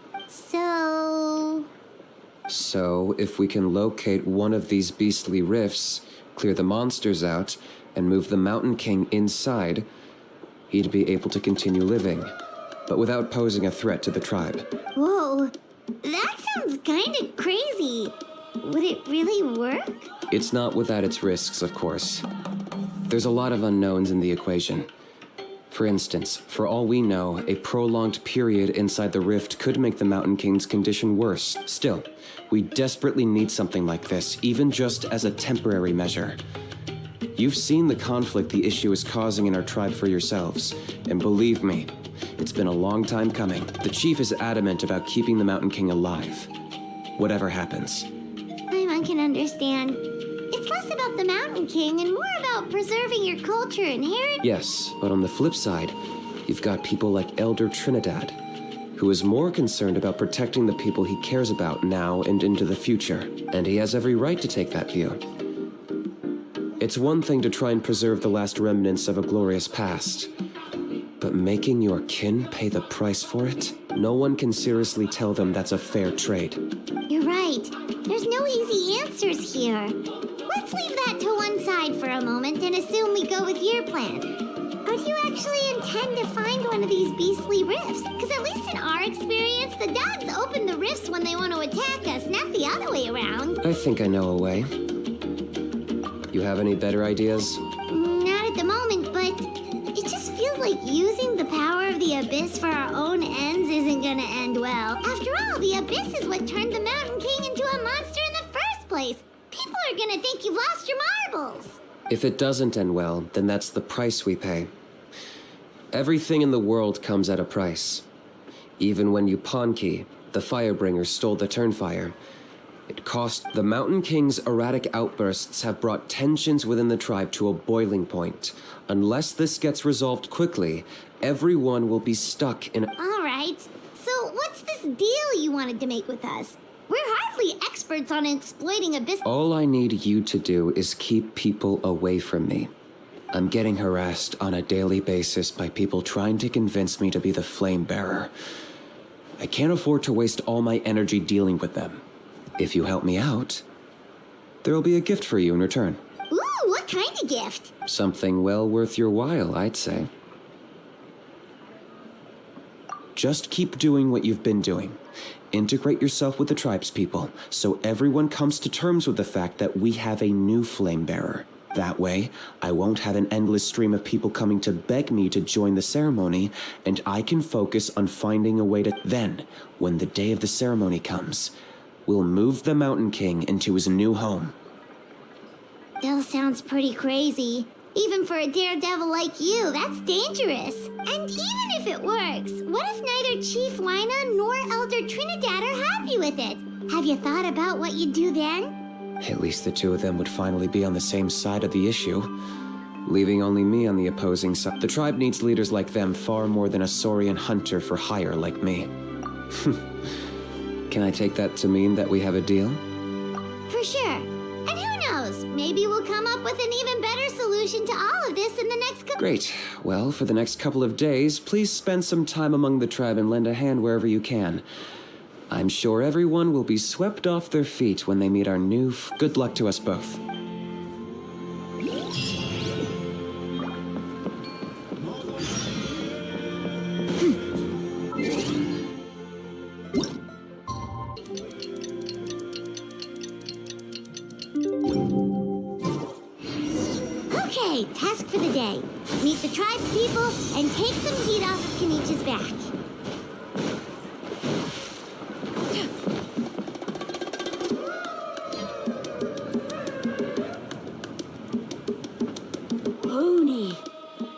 So, if we can locate one of these beastly rifts, clear the monsters out, and move the Mountain King inside, he'd be able to continue living, but without posing a threat to the tribe. Whoa, that sounds kind of crazy. Would it really work? It's not without its risks, of course. There's a lot of unknowns in the equation. For instance, for all we know, a prolonged period inside the rift could make the Mountain King's condition worse. Still, we desperately need something like this, even just as a temporary measure. You've seen the conflict the issue is causing in our tribe for yourselves, and believe me, it's been a long time coming. The chief is adamant about keeping the Mountain King alive, whatever happens. Paimon can understand. It's less about the Mountain King and more about preserving your culture and heritage. Yes, but on the flip side, you've got people like Elder Trinidad, who is more concerned about protecting the people he cares about now and into the future, and he has every right to take that view. It's one thing to try and preserve the last remnants of a glorious past, but making your kin pay the price for it? No one can seriously tell them that's a fair trade. You're right. There's no easy answers here. Let's leave that to one side for a moment and assume we go with your plan. How do you actually intend to find one of these beastly rifts? Because at least in our experience, the dogs open the rifts when they want to attack us, not the other way around. I think I know a way. You have any better ideas? Not at the moment, but it just feels like using the power of the Abyss for our own ends isn't gonna end well. After all, the Abyss is what turned the Mountain King into a monster in the first place. People are gonna think you've lost your marbles. If it doesn't end well, then that's the price we pay. Everything in the world comes at a price. Even when Yupanqui, the Firebringer, stole the Turnfire, it cost. The Mountain King's erratic outbursts have brought tensions within the tribe to a boiling point. Unless this gets resolved quickly, everyone will be stuck in. All right. So what's this deal you wanted to make with us? We're hardly experts on exploiting Abyss. All I need you to do is keep people away from me. I'm getting harassed on a daily basis by people trying to convince me to be the flame bearer. I can't afford to waste all my energy dealing with them. If you help me out, there'll be a gift for you in return. Ooh, what kind of gift? Something well worth your while, I'd say. Just keep doing what you've been doing. Integrate yourself with the tribespeople, so everyone comes to terms with the fact that we have a new flame bearer. That way, I won't have an endless stream of people coming to beg me to join the ceremony, and I can focus on finding a way to... Then, when the day of the ceremony comes, we'll move the Mountain King into his new home. That sounds pretty crazy. Even for a daredevil like you, that's dangerous. And even if it works, what if neither Chief Wyna nor Elder Trinidad are happy with it? Have you thought about what you'd do then? At least the two of them would finally be on the same side of the issue, leaving only me on the opposing side. The tribe needs leaders like them far more than a Saurian hunter for hire like me. Can I take that to mean that we have a deal? For sure. And who knows? Maybe we'll come up with an even better solution to all of this in the next couple... Great. Well, for the next couple of days, please spend some time among the tribe and lend a hand wherever you can. I'm sure everyone will be swept off their feet when they meet our new... Good luck to us both. Okay, task for the day. Meet the tribe's people and take some heat off of Kinich's back. Rooney,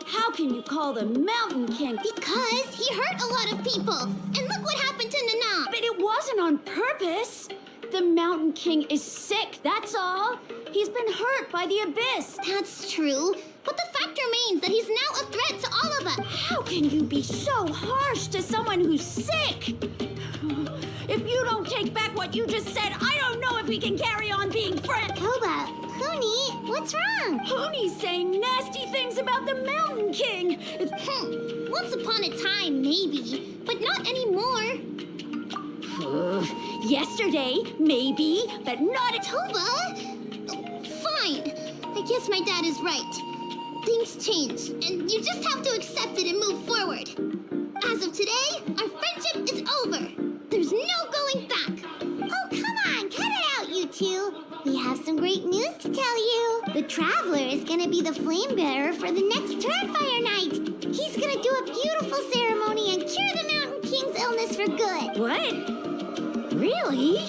how can you call the Mountain King? Because he hurt a lot of people. And look what happened to Nana. But it wasn't on purpose. The Mountain King is sick, that's all. He's been hurt by the abyss. That's true. But the fact remains that he's now a threat to all of us. How can you be so harsh to someone who's sick? If you don't take back what you just said, I don't know if we can carry on being friends. Toba, Kuni, what's wrong? Pony's saying nasty things about the Mountain King. Once upon a time, maybe. But not anymore. Yesterday, maybe, but not at Toba? Fine. I guess my dad is right. Things change, and you just have to accept it and move forward. As of today, our friendship is over. There's no going back. Oh, come on, cut it out, you two. We have some great news to tell you. The Traveler is gonna be the flame bearer for the next Turnfire night. He's gonna do a beautiful ceremony and cure the Mountain King's illness for good. What? Really?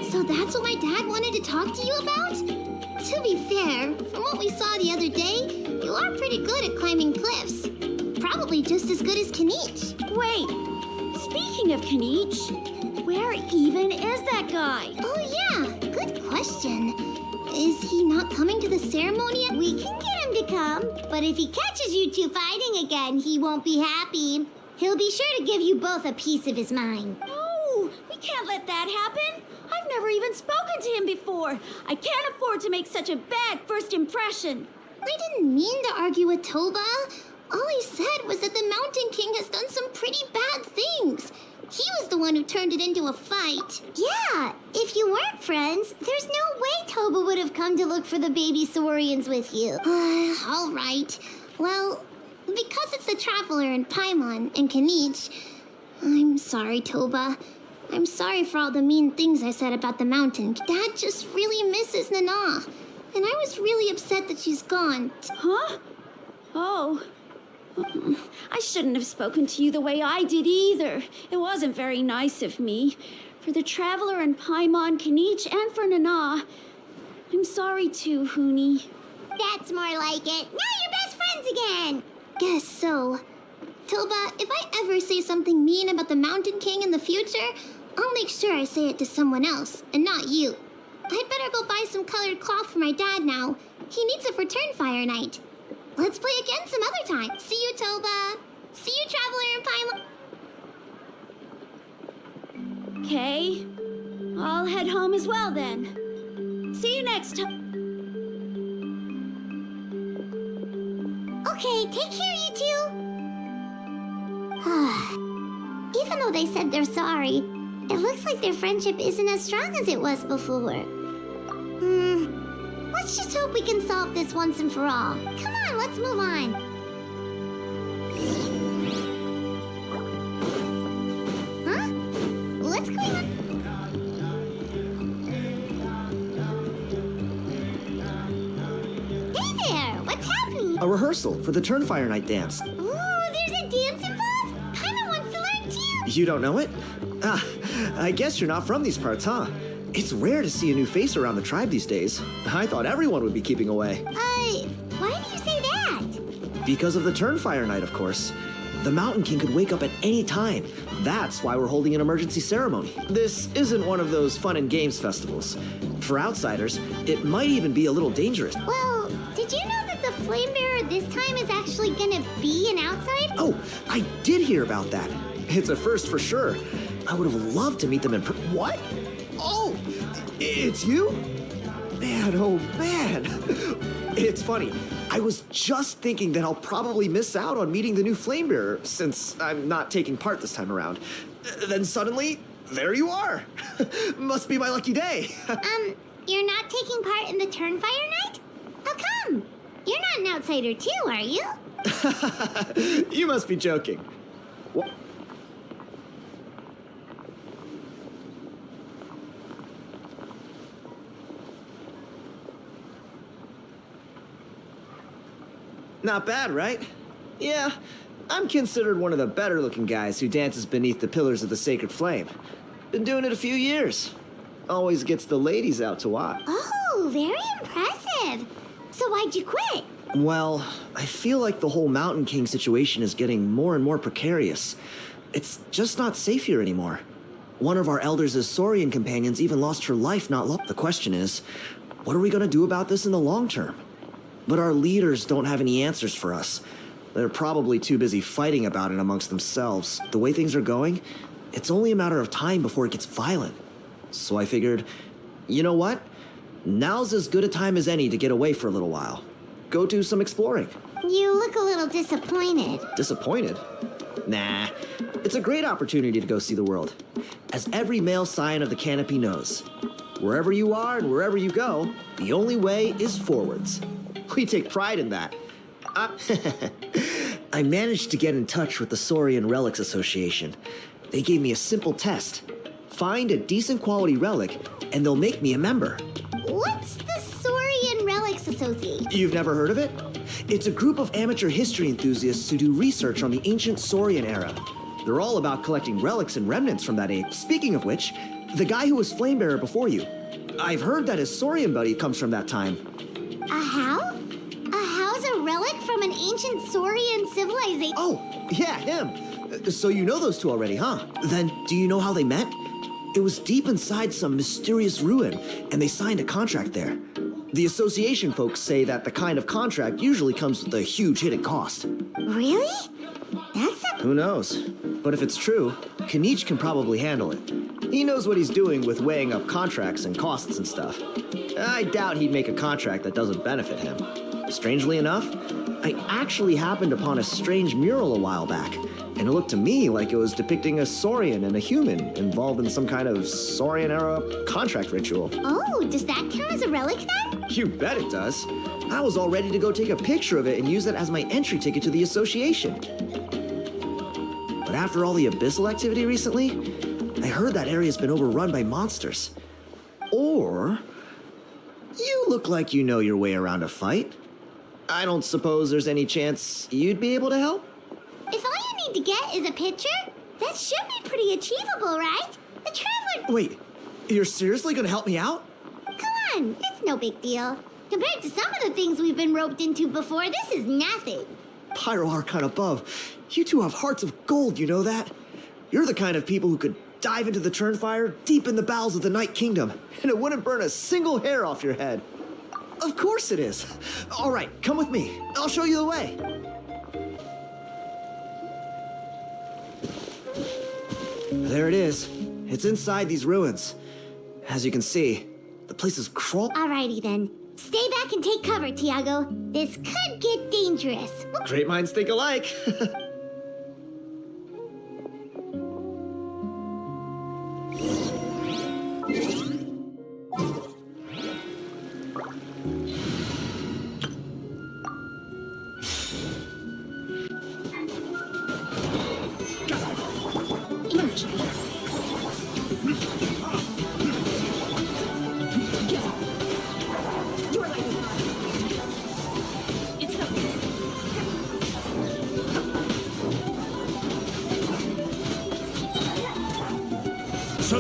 So that's what my dad wanted to talk to you about? To be fair, from what we saw the other day, you are pretty good at climbing cliffs. Probably just as good as Kinich. Wait, speaking of Kinich, where even is that guy? Oh yeah, good question. Is he not coming to the ceremony? We can get him to come, but if he catches you two fighting again, he won't be happy. He'll be sure to give you both a piece of his mind. No, we can't let that happen. I've never even spoken to him before. I can't afford to make such a bad first impression. I didn't mean to argue with Toba. All he said was that the Mountain King has done some pretty bad things. He was the one who turned it into a fight. Yeah, if you weren't friends, there's no way Toba would have come to look for the baby Saurians with you. All right. Well, because it's the Traveler and Paimon and Kinich, I'm sorry, Toba. I'm sorry for all the mean things I said about the mountain. Dad just really misses Nana. And I was really upset that she's gone. Huh? Oh. I shouldn't have spoken to you the way I did either. It wasn't very nice of me. For the Traveler and Paimon, Kinich, and for Nana. I'm sorry too, Huni. That's more like it. Now you're best friends again. Guess so. Toba, if I ever say something mean about the Mountain King in the future, I'll make sure I say it to someone else, and not you. I'd better go buy some colored cloth for my dad now. He needs it for Turnfire night. Let's play again some other time. See you, Toba. See you, Traveler and Paimon. Okay. I'll head home as well then. See you next time. Okay, take care, you two. Even though they said they're sorry, it looks like their friendship isn't as strong as it was before. Let's just hope we can solve this once and for all. Come on, let's move on. Huh? What's going on? A rehearsal for the Turnfire Night dance. Ooh, there's a dance involved? Paimon wants to learn too. You don't know it? Ah, I guess you're not from these parts, huh? It's rare to see a new face around the tribe these days. I thought everyone would be keeping away. Why do you say that? Because of the Turnfire Night, of course. The Mountain King could wake up at any time. That's why we're holding an emergency ceremony. This isn't one of those fun and games festivals. For outsiders, it might even be a little dangerous. Well, did you know that the Flame Bearer this time is actually gonna be an outsider? Oh, I did hear about that. It's a first for sure. I would have loved to meet them in What? Oh, it's you? Man, oh man. It's funny. I was just thinking that I'll probably miss out on meeting the new Flame Bearer since I'm not taking part this time around. Then suddenly, there you are. Must be my lucky day. You're not taking part in the Turnfire Night? How come? You're not an outsider too, are you? You must be joking. What? Not bad, right? Yeah, I'm considered one of the better looking guys who dances beneath the pillars of the sacred flame. Been doing it a few years. Always gets the ladies out to watch. Oh, very impressive. So why'd you quit? Well, I feel like the whole Mountain King situation is getting more and more precarious. It's just not safe here anymore. One of our elders' Saurian companions even lost her life not long. The question is, what are we gonna do about this in the long term? But our leaders don't have any answers for us. They're probably too busy fighting about it amongst themselves. The way things are going, it's only a matter of time before it gets violent. So I figured, you know what? Now's as good a time as any to get away for a little while. Go do some exploring. You look a little disappointed. Disappointed? Nah, it's a great opportunity to go see the world. As every male scion of the Canopy knows, wherever you are and wherever you go, the only way is forwards. We take pride in that. I managed to get in touch with the Saurian Relics Association. They gave me a simple test. Find a decent quality relic, and they'll make me a member. What's the Saurian Relics Association? You've never heard of it? It's a group of amateur history enthusiasts who do research on the ancient Saurian era. They're all about collecting relics and remnants from that age. Speaking of which, the guy who was Flamebearer before you, I've heard that his Saurian buddy comes from that time. A how? A how's a relic from an ancient Saurian civilization? Oh, yeah, him. So you know those two already, huh? Then, do you know how they met? It was deep inside some mysterious ruin, and they signed a contract there. The association folks say that the kind of contract usually comes with a huge hidden cost. Really? Who knows? But if it's true, Kinich can probably handle it. He knows what he's doing with weighing up contracts and costs and stuff. I doubt he'd make a contract that doesn't benefit him. Strangely enough, I actually happened upon a strange mural a while back, and it looked to me like it was depicting a Saurian and a human involved in some kind of Saurian-era contract ritual. Oh, does that count as a relic then? You bet it does. I was all ready to go take a picture of it and use it as my entry ticket to the association. But after all the abyssal activity recently, I heard that area's been overrun by monsters. Or you look like you know your way around a fight. I don't suppose there's any chance you'd be able to help? If all you need to get is a picture, that should be pretty achievable, right? The Traveler... Wait, you're seriously gonna help me out? Come on, it's no big deal. Compared to some of the things we've been roped into before, this is nothing. Pyro Archon above, you two have hearts of gold, you know that? You're the kind of people who could dive into the Turnfire deep in the bowels of the Night Kingdom, and it wouldn't burn a single hair off your head. Of course it is. All right, come with me. I'll show you the way. There it is. It's inside these ruins. As you can see, the place is Alrighty then. Stay back and take cover, Tiago. This could get dangerous. Great minds think alike.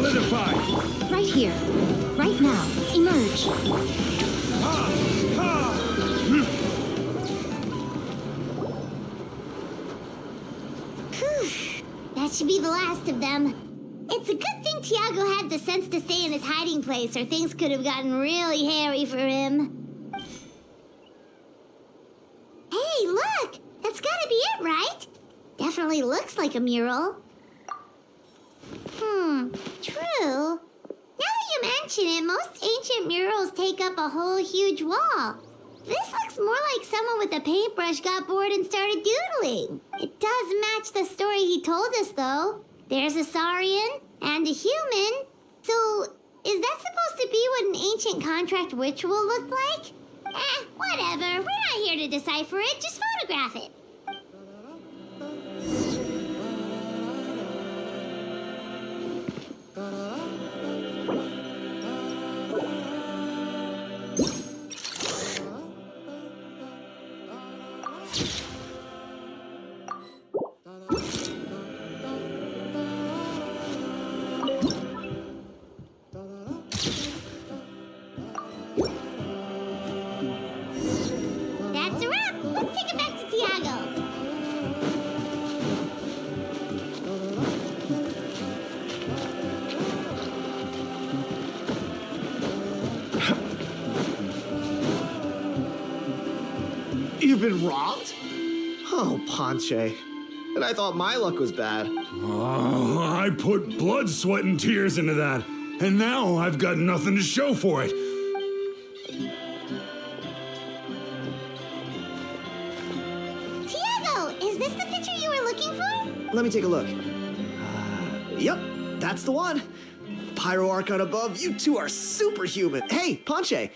Solidify! Right here. Right now. Emerge. That should be the last of them. It's a good thing Tiago had the sense to stay in his hiding place, or things could have gotten really hairy for him. Hey, look! That's gotta be it, right? Definitely looks like a mural. True. Now that you mention it, most ancient murals take up a whole huge wall. This looks more like someone with a paintbrush got bored and started doodling. It does match the story he told us, though. There's a Saurian and a human. So, is that supposed to be what an ancient contract ritual looked like? Whatever. We're not here to decipher it. Just photograph it. That's a wrap. Let's take it back to Tiago. You've been robbed? Oh, Ponche. And I thought my luck was bad. Oh, I put blood, sweat, and tears into that, and now I've got nothing to show for it. Tiago, is this the picture you were looking for? Let me take a look. Yep, that's the one. Pyro Archon above, you two are superhuman. Hey, Ponche,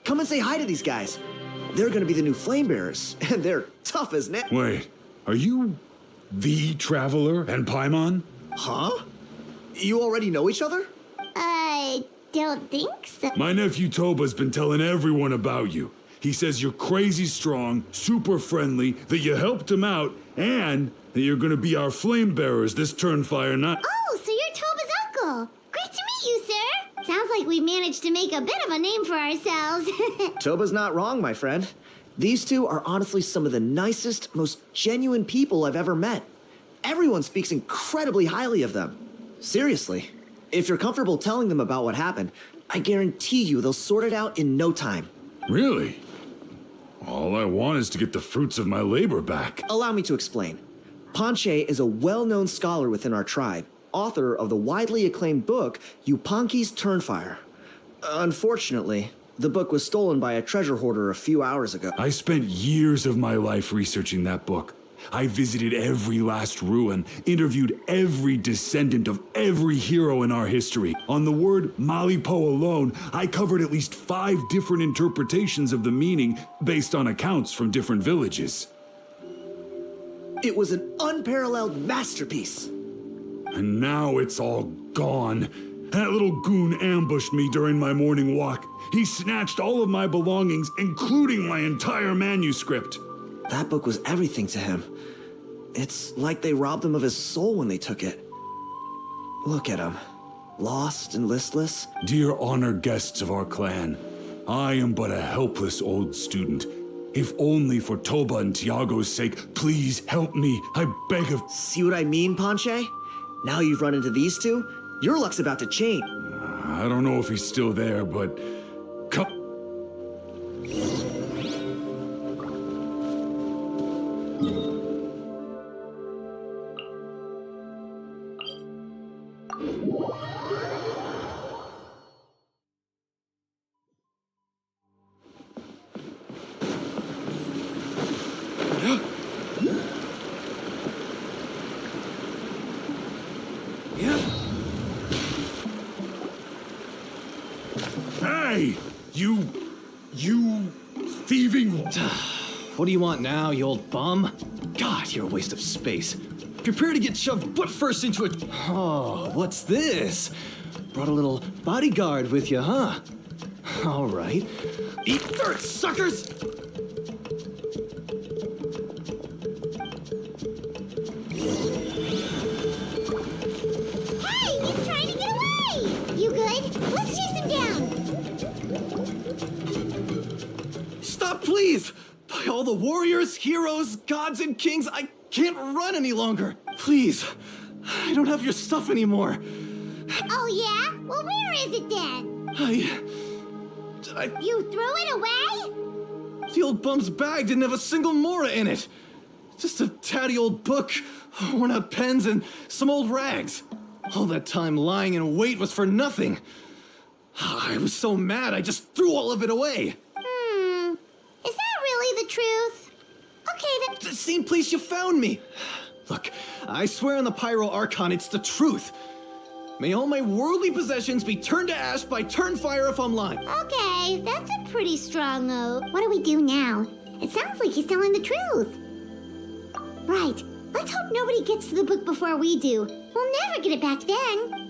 come and say hi to these guys. They're gonna be the new flame bearers, and they're tough as nails. Wait, are you the Traveler and Paimon? Huh? You already know each other? I don't think so. My nephew Toba's been telling everyone about you. He says you're crazy strong, super friendly, that you helped him out, and that you're gonna be our flame bearers this Turnfire night. Oh, so you're Toba's uncle. Great to meet you, sir. Sounds like we've managed to make a bit of a name for ourselves. Toba's not wrong, my friend. These two are honestly some of the nicest, most genuine people I've ever met. Everyone speaks incredibly highly of them. Seriously. If you're comfortable telling them about what happened, I guarantee you they'll sort it out in no time. Really? All I want is to get the fruits of my labor back. Allow me to explain. Ponche is a well-known scholar within our tribe, author of the widely acclaimed book, Yupanqui's Turnfire. Unfortunately, the book was stolen by a treasure hoarder a few hours ago. I spent years of my life researching that book. I visited every last ruin, interviewed every descendant of every hero in our history. On the word Malipo alone, I covered at least 5 different interpretations of the meaning based on accounts from different villages. It was an unparalleled masterpiece. And now it's all gone. That little goon ambushed me during my morning walk. He snatched all of my belongings, including my entire manuscript. That book was everything to him. It's like they robbed him of his soul when they took it. Look at him, lost and listless. Dear honored guests of our clan, I am but a helpless old student. If only for Toba and Tiago's sake, please help me. I beg of... See what I mean, Ponche? Now you've run into these two, your luck's about to change. I don't know if he's still there, but... Come... Hey! You thieving... What do you want now, you old bum? God, you're a waste of space. Prepare to get shoved butt first into a... Oh, what's this? Brought a little bodyguard with you, huh? All right. Eat dirt, suckers! Hey, he's trying to get away! all the warriors, heroes, gods, and kings. I can't run any longer. Please, I don't have your stuff anymore. Oh, yeah? Well, where is it then? You threw it away? The old bum's bag didn't have a single mora in it. Just a tatty old book, worn out pens, and some old rags. All that time lying in wait was for nothing. I was so mad, I just threw all of it away. Is that really the truth? Okay, then. The same place you found me. Look, I swear on the Pyro Archon, it's the truth. May all my worldly possessions be turned to ash by Turnfire if I'm lying. Okay, that's a pretty strong oath. What do we do now? It sounds like he's telling the truth. Right. Let's hope nobody gets to the book before we do. We'll never get it back then.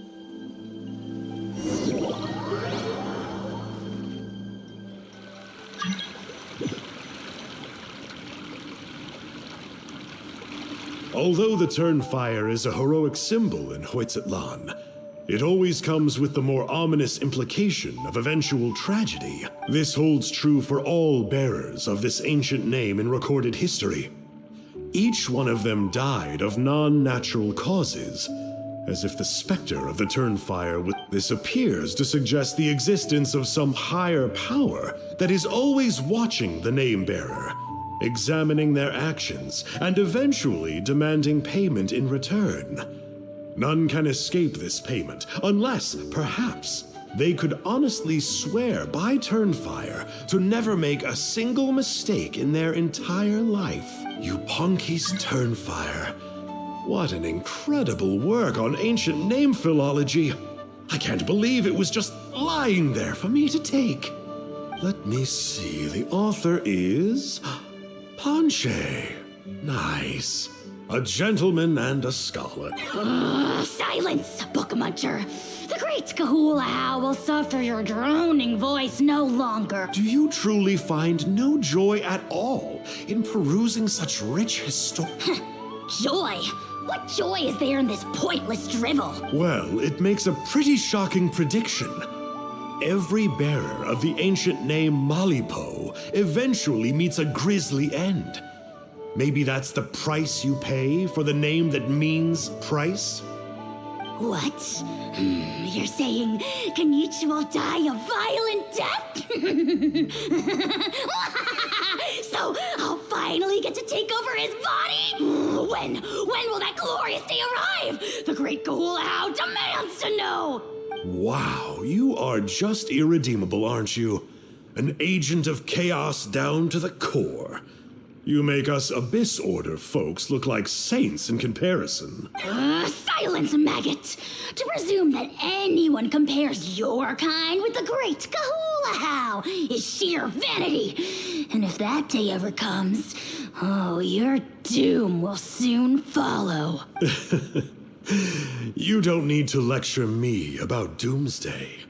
Although the Turnfire is a heroic symbol in Huitztlan, it always comes with the more ominous implication of eventual tragedy. This holds true for all bearers of this ancient name in recorded history. Each one of them died of non-natural causes, as if the specter of the Turnfire would. This appears to suggest the existence of some higher power that is always watching the name-bearer, examining their actions, and eventually demanding payment in return. None can escape this payment, unless, perhaps, they could honestly swear by Turnfire to never make a single mistake in their entire life. Yuponki's Turnfire. What an incredible work on ancient name philology. I can't believe it was just lying there for me to take. Let me see, the author is Ponche. Nice. A gentleman and a scholar. Silence, book muncher. The great Kahula will suffer your droning voice no longer. Do you truly find no joy at all in perusing such rich Joy? What joy is there in this pointless drivel? Well, it makes a pretty shocking prediction. Every bearer of the ancient name Malipo eventually meets a grisly end. Maybe that's the price you pay for the name that means price? What? You're saying Kinich will die a violent death? So I'll finally get to take over his body? When will that glorious day arrive? The great Kahula demands to know! Wow, you are just irredeemable, aren't you? An agent of chaos down to the core. You make us Abyss Order folks look like saints in comparison. Silence, maggot! To presume that anyone compares your kind with the great Kahula is sheer vanity. And if that day ever comes, oh, your doom will soon follow. You don't need to lecture me about Doomsday.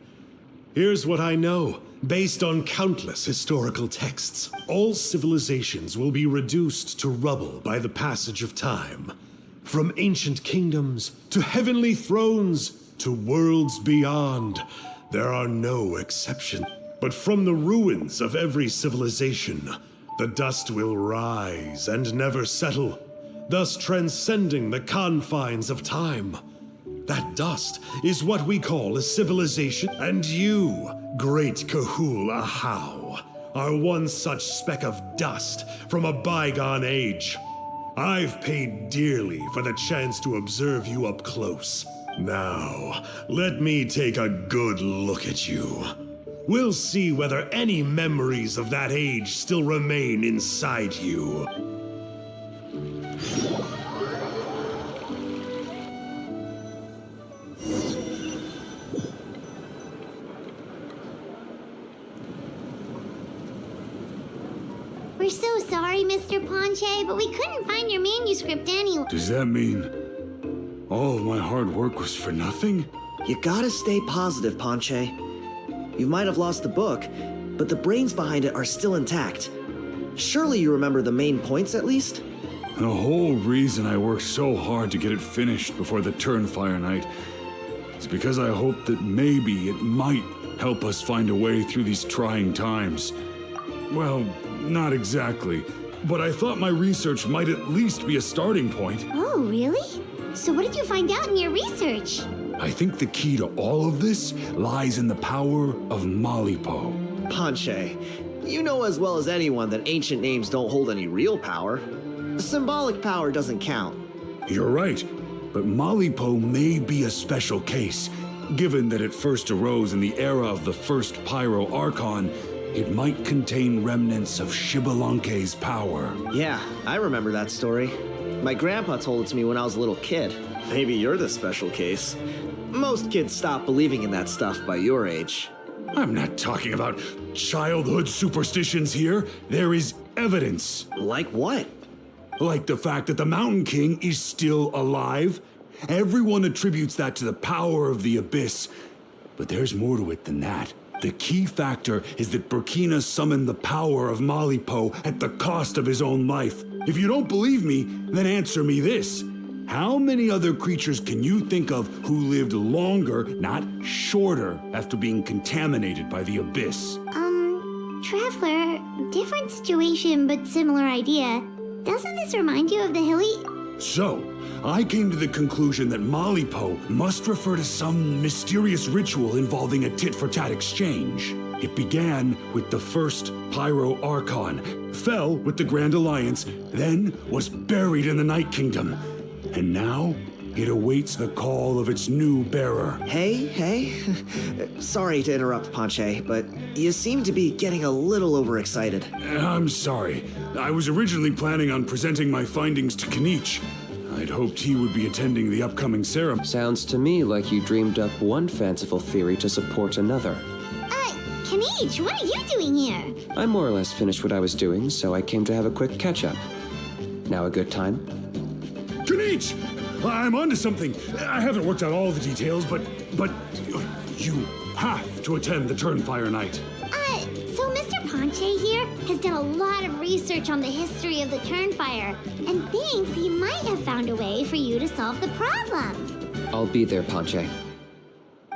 Here's what I know. Based on countless historical texts, all civilizations will be reduced to rubble by the passage of time. From ancient kingdoms, to heavenly thrones, to worlds beyond, there are no exceptions. But from the ruins of every civilization, the dust will rise and never settle, thus transcending the confines of time. That dust is what we call a civilization, and you, great Kahul Ahau, are one such speck of dust from a bygone age. I've paid dearly for the chance to observe you up close. Now, let me take a good look at you. We'll see whether any memories of that age still remain inside you. We're so sorry, Mr. Ponche, but we couldn't find your manuscript anywhere. Does that mean all of my hard work was for nothing? You gotta stay positive, Ponche. You might have lost the book, but the brains behind it are still intact. Surely you remember the main points at least? The whole reason I worked so hard to get it finished before the Turnfire night is because I hoped that maybe it might help us find a way through these trying times. Well, not exactly. but I thought my research might at least be a starting point. Oh, really? So what did you find out in your research? I think the key to all of this lies in the power of Malipo. Panche, you know as well as anyone that ancient names don't hold any real power. Symbolic power doesn't count. You're right, but Malipo may be a special case. Given that it first arose in the era of the first Pyro Archon, it might contain remnants of Shibalanke's power. Yeah, I remember that story. My grandpa told it to me when I was a little kid. Maybe you're the special case. Most kids stop believing in that stuff by your age. I'm not talking about childhood superstitions here. There is evidence. Like what? Like the fact that the Mountain King is still alive. Everyone attributes that to the power of the Abyss. But there's more to it than that. The key factor is that Burkina summoned the power of Malipo at the cost of his own life. If you don't believe me, then answer me this. How many other creatures can you think of who lived longer, not shorter, after being contaminated by the Abyss? Traveler, different situation but similar idea. Doesn't this remind you of the hilly... So, I came to the conclusion that Malipo must refer to some mysterious ritual involving a tit-for-tat exchange. It began with the first Pyro Archon, fell with the Grand Alliance, then was buried in the Night Kingdom. And now, it awaits the call of its new bearer. Hey. Sorry to interrupt, Panche, but you seem to be getting a little overexcited. I'm sorry. I was originally planning on presenting my findings to Kinich. I'd hoped he would be attending the upcoming ceremony. Sounds to me like you dreamed up one fanciful theory to support another. Kinich, what are you doing here? I more or less finished what I was doing, so I came to have a quick catch-up. Now a good time? Kinich! I'm onto something. I haven't worked out all the details, but you have to attend the Turnfire Night. So Mr. Panche here has done a lot of research on the history of the Turnfire and thinks he might have found a way for you to solve the problem. I'll be there, Panche.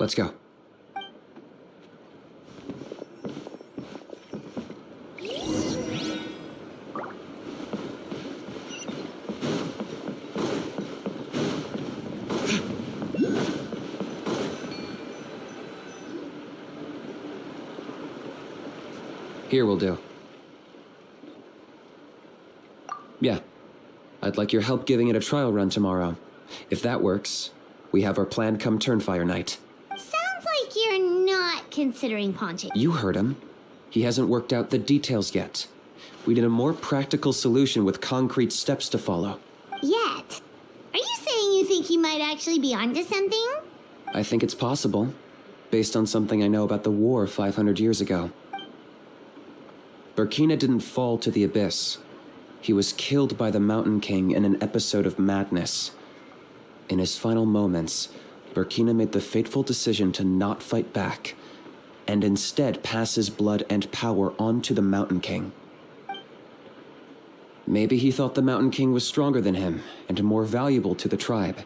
Let's go. Here will do. Yeah. I'd like your help giving it a trial run tomorrow. If that works, we have our plan come Turnfire Night. Sounds like you're not considering Panche. You heard him. He hasn't worked out the details yet. We need a more practical solution with concrete steps to follow. Yet? Are you saying you think he might actually be onto something? I think it's possible, based on something I know about the war 500 years ago. Burkina didn't fall to the Abyss. He was killed by the Mountain King in an episode of madness. In his final moments, Burkina made the fateful decision to not fight back, and instead pass his blood and power on to the Mountain King. Maybe he thought the Mountain King was stronger than him and more valuable to the tribe.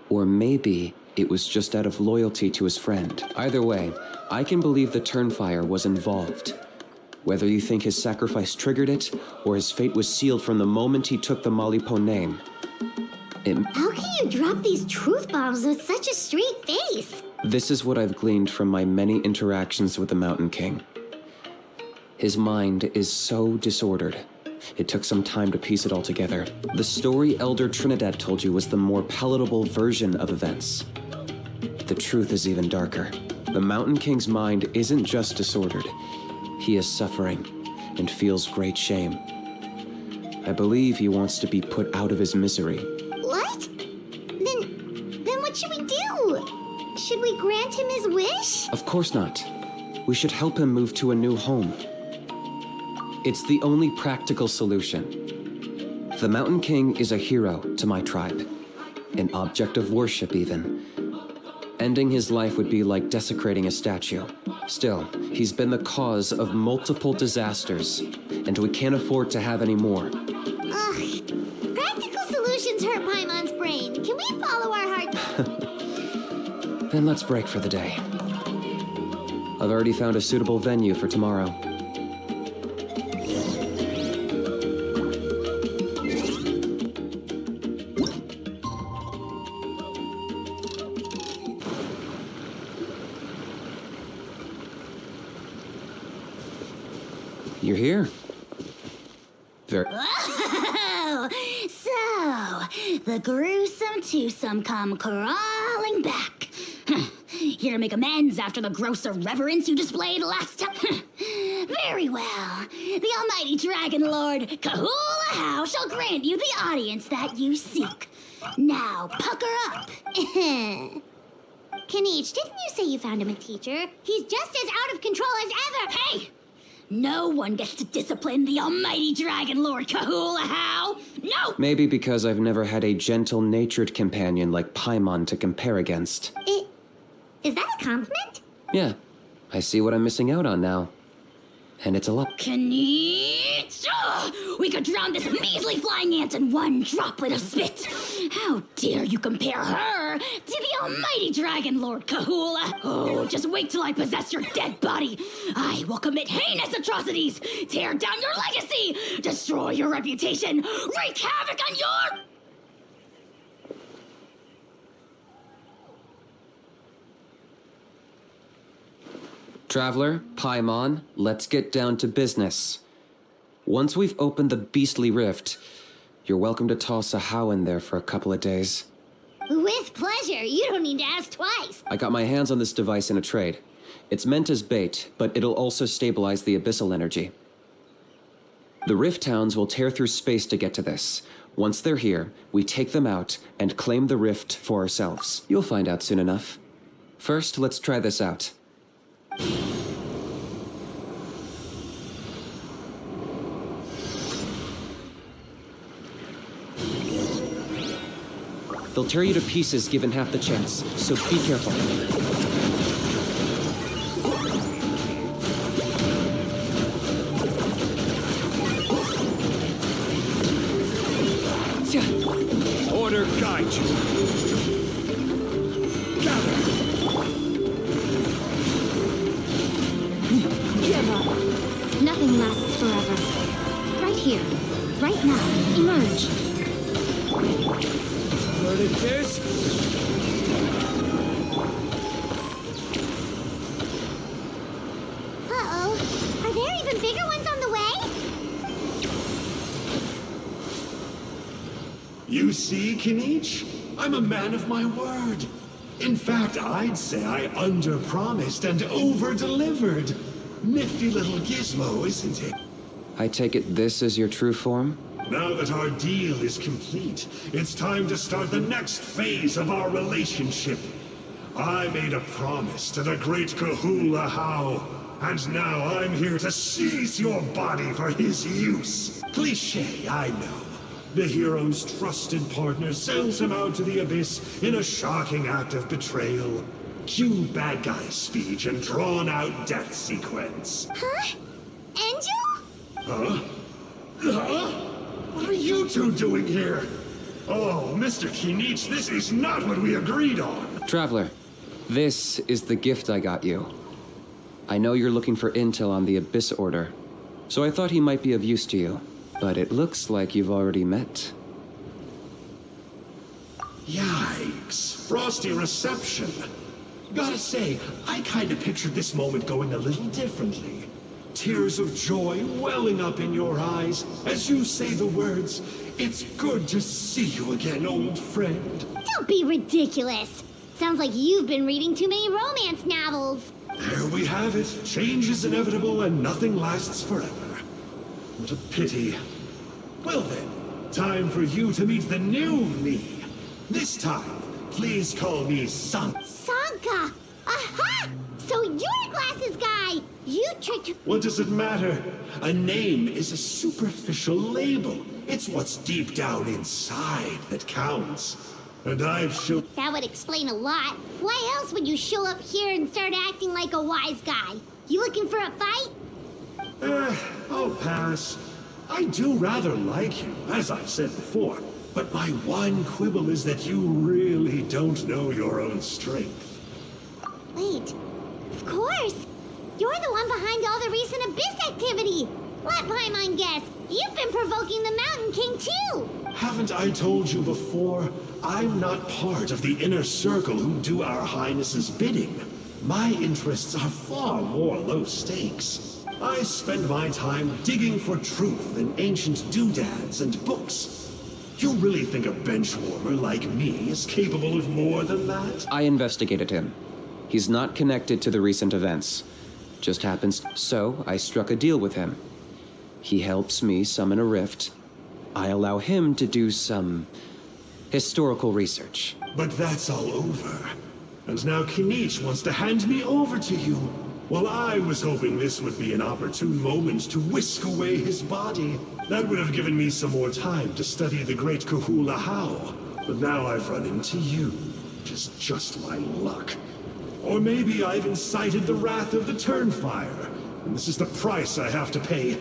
Or maybe it was just out of loyalty to his friend. Either way, I can believe the Turnfire was involved. Whether you think his sacrifice triggered it, or his fate was sealed from the moment he took the Malipo name. How can you drop these truth bombs with such a straight face? This is what I've gleaned from my many interactions with the Mountain King. His mind is so disordered. It took some time to piece it all together. The story Elder Trinidad told you was the more palatable version of events. The truth is even darker. The Mountain King's mind isn't just disordered. He is suffering and feels great shame. I believe he wants to be put out of his misery. What? Then what should we do? Should we grant him his wish? Of course not. We should help him move to a new home. It's the only practical solution. The Mountain King is a hero to my tribe. An object of worship, even. Ending his life would be like desecrating a statue. Still, he's been the cause of multiple disasters, and we can't afford to have any more. Ugh. Practical solutions hurt Paimon's brain. Can we follow our heart? Then let's break for the day. I've already found a suitable venue for tomorrow. You're here. Very. Oh, so the gruesome twosome come crawling back. Here to make amends after the gross irreverence you displayed last time. Very well. The almighty Dragon Lord Kahula How shall grant you the audience that you seek. Now, pucker up. Kinich, didn't you say you found him a teacher? He's just as out of control as ever. Hey! No one gets to discipline the almighty Dragon Lord Kahula How. No! Maybe because I've never had a gentle-natured companion like Paimon to compare against. Is that a compliment? Yeah, I see what I'm missing out on now. And it's a lot. Kinich! We could drown this measly flying ant in one droplet of spit. How dare you compare her to the almighty Dragon Lord Kahula? Oh, just wait till I possess your dead body. I will commit heinous atrocities, tear down your legacy, destroy your reputation, wreak havoc on your... Traveler, Paimon, let's get down to business. Once we've opened the beastly rift, you're welcome to toss a how in there for a couple of days. With pleasure. You don't need to ask twice. I got my hands on this device in a trade. It's meant as bait, but it'll also stabilize the abyssal energy. The rift towns will tear through space to get to this. Once they're here, we take them out and claim the rift for ourselves. You'll find out soon enough. First, let's try this out. They'll tear you to pieces given half the chance, so be careful. Order guide you. Gather. Nothing lasts forever. Right here. Right now. Emerge. What it is? Uh-oh. Are there even bigger ones on the way? You see, Kinich? I'm a man of my word. In fact, I'd say I under-promised and over-delivered. Nifty little gizmo, isn't it? I take it this is your true form? Now that our deal is complete, it's time to start the next phase of our relationship. I made a promise to the great Kahula How, and now I'm here to seize your body for his use. Cliché, I know. The hero's trusted partner sells him out to the abyss in a shocking act of betrayal. Cue bad guy speech and drawn-out death sequence. Huh? Angel? Huh? Huh? What are you two doing here? Oh, Mr. Kinich, this is not what we agreed on. Traveler, this is the gift I got you. I know you're looking for intel on the Abyss Order, so I thought he might be of use to you. But it looks like you've already met. Yikes. Frosty reception. Gotta say, I kinda pictured this moment going a little differently. Tears of joy welling up in your eyes as you say the words, "It's good to see you again, old friend." Don't be ridiculous. Sounds like you've been reading too many romance novels. There we have it. Change is inevitable and nothing lasts forever. What a pity. Well then, time for you to meet the new me. This time, please call me Sanka. Sanka! Aha! So you're a glasses guy! You tricked... What does it matter? A name is a superficial label. It's what's deep down inside that counts. And I've shown... That would explain a lot. Why else would you show up here and start acting like a wise guy? You looking for a fight? I'll pass. I do rather like you, as I've said before. But my one quibble is that you really don't know your own strength. Wait. Of course. You're the one behind all the recent Abyss activity. Let Paimon guess. You've been provoking the Mountain King too. Haven't I told you before? I'm not part of the inner circle who do our highnesses' bidding. My interests are far more low stakes. I spend my time digging for truth in ancient doodads and books. You really think a benchwarmer like me is capable of more than that? I investigated him. He's not connected to the recent events. Just happens. So I struck a deal with him. He helps me summon a rift. I allow him to do some historical research. But that's all over. And now Kinich wants to hand me over to you. Well, I was hoping this would be an opportune moment to whisk away his body. That would have given me some more time to study the great Kahula How. But now I've run into you, which is just my luck. Or maybe I've incited the wrath of the Turnfire, and this is the price I have to pay.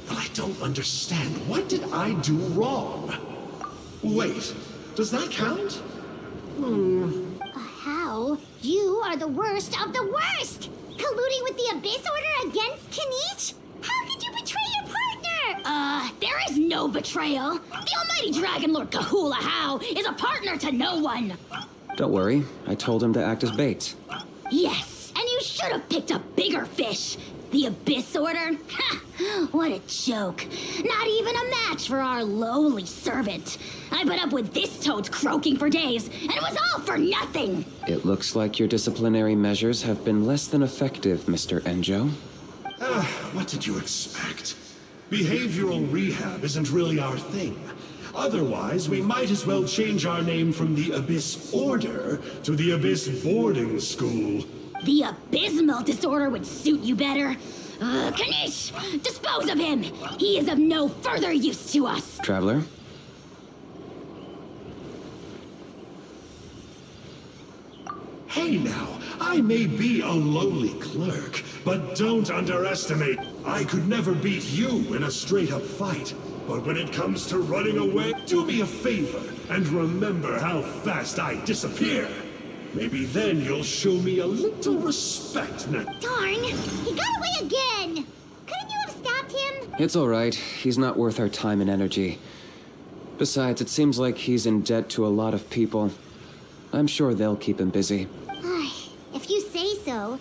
But I don't understand. What did I do wrong? Wait, does that count? How? You are the worst of the worst! Colluding with the Abyss Order against Kinich? How could you betray your partner? There is no betrayal. The almighty Dragon Lord Kahula How is a partner to no one. Don't worry, I told him to act as bait. Yes, and you should have picked a bigger fish. The Abyss Order? Ha! What a joke. Not even a match for our lowly servant. I put up with this toad's croaking for days, and it was all for nothing. It looks like your disciplinary measures have been less than effective, Mr. Enjo. What did you expect? Behavioral rehab isn't really our thing. Otherwise, we might as well change our name from the Abyss Order to the Abyss Boarding School. The abysmal disorder would suit you better. Kinich, dispose of him. He is of no further use to us. Traveler? Hey now, I may be a lowly clerk, but don't underestimate. I could never beat you in a straight-up fight. But when it comes to running away, do me a favor and remember how fast I disappear. Maybe then you'll show me a little respect now. Darn! He got away again! Couldn't you have stopped him? It's all right. He's not worth our time and energy. Besides, it seems like he's in debt to a lot of people. I'm sure they'll keep him busy. If you say so.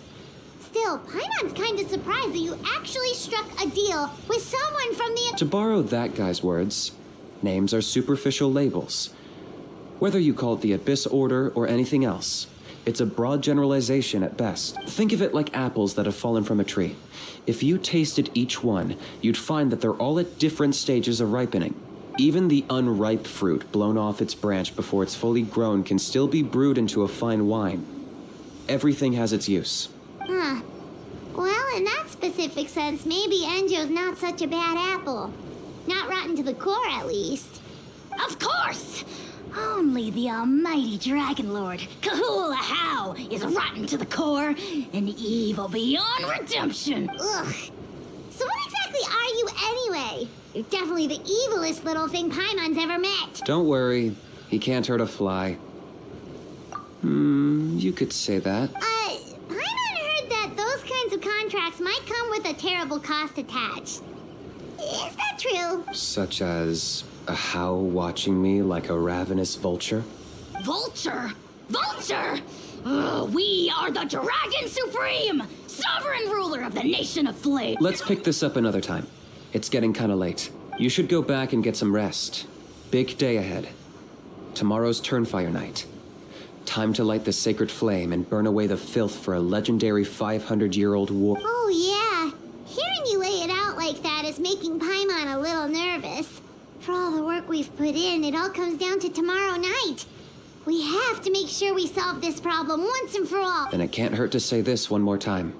Still, Paimon's kind of surprised that you actually struck a deal with someone from the... To borrow that guy's words, names are superficial labels. Whether you call it the Abyss Order or anything else, it's a broad generalization at best. Think of it like apples that have fallen from a tree. If you tasted each one, you'd find that they're all at different stages of ripening. Even the unripe fruit blown off its branch before it's fully grown can still be brewed into a fine wine. Everything has its use. Huh. Well, in that specific sense, maybe Enjo's not such a bad apple. Not rotten to the core, at least. Of course! Only the almighty Dragon Lord, Kahula How, is rotten to the core and evil beyond redemption. Ugh. So what exactly are you anyway? You're definitely the evilest little thing Paimon's ever met. Don't worry, he can't hurt a fly. You could say that. Paimon heard that those kinds of contracts might come with a terrible cost attached. Is that true? Such as a how watching me like a ravenous vulture? Vulture? Vulture? We are the Dragon Supreme, sovereign ruler of the nation of Flame. Let's pick this up another time. It's getting kinda late. You should go back and get some rest. Big day ahead. Tomorrow's Turnfire night. Time to light the sacred flame and burn away the filth for a legendary 500-year-old war. Oh, yeah. Hearing you lay it out like that is making Paimon a little nervous. For all the work we've put in, it all comes down to tomorrow night. We have to make sure we solve this problem once and for all. Then it can't hurt to say this one more time.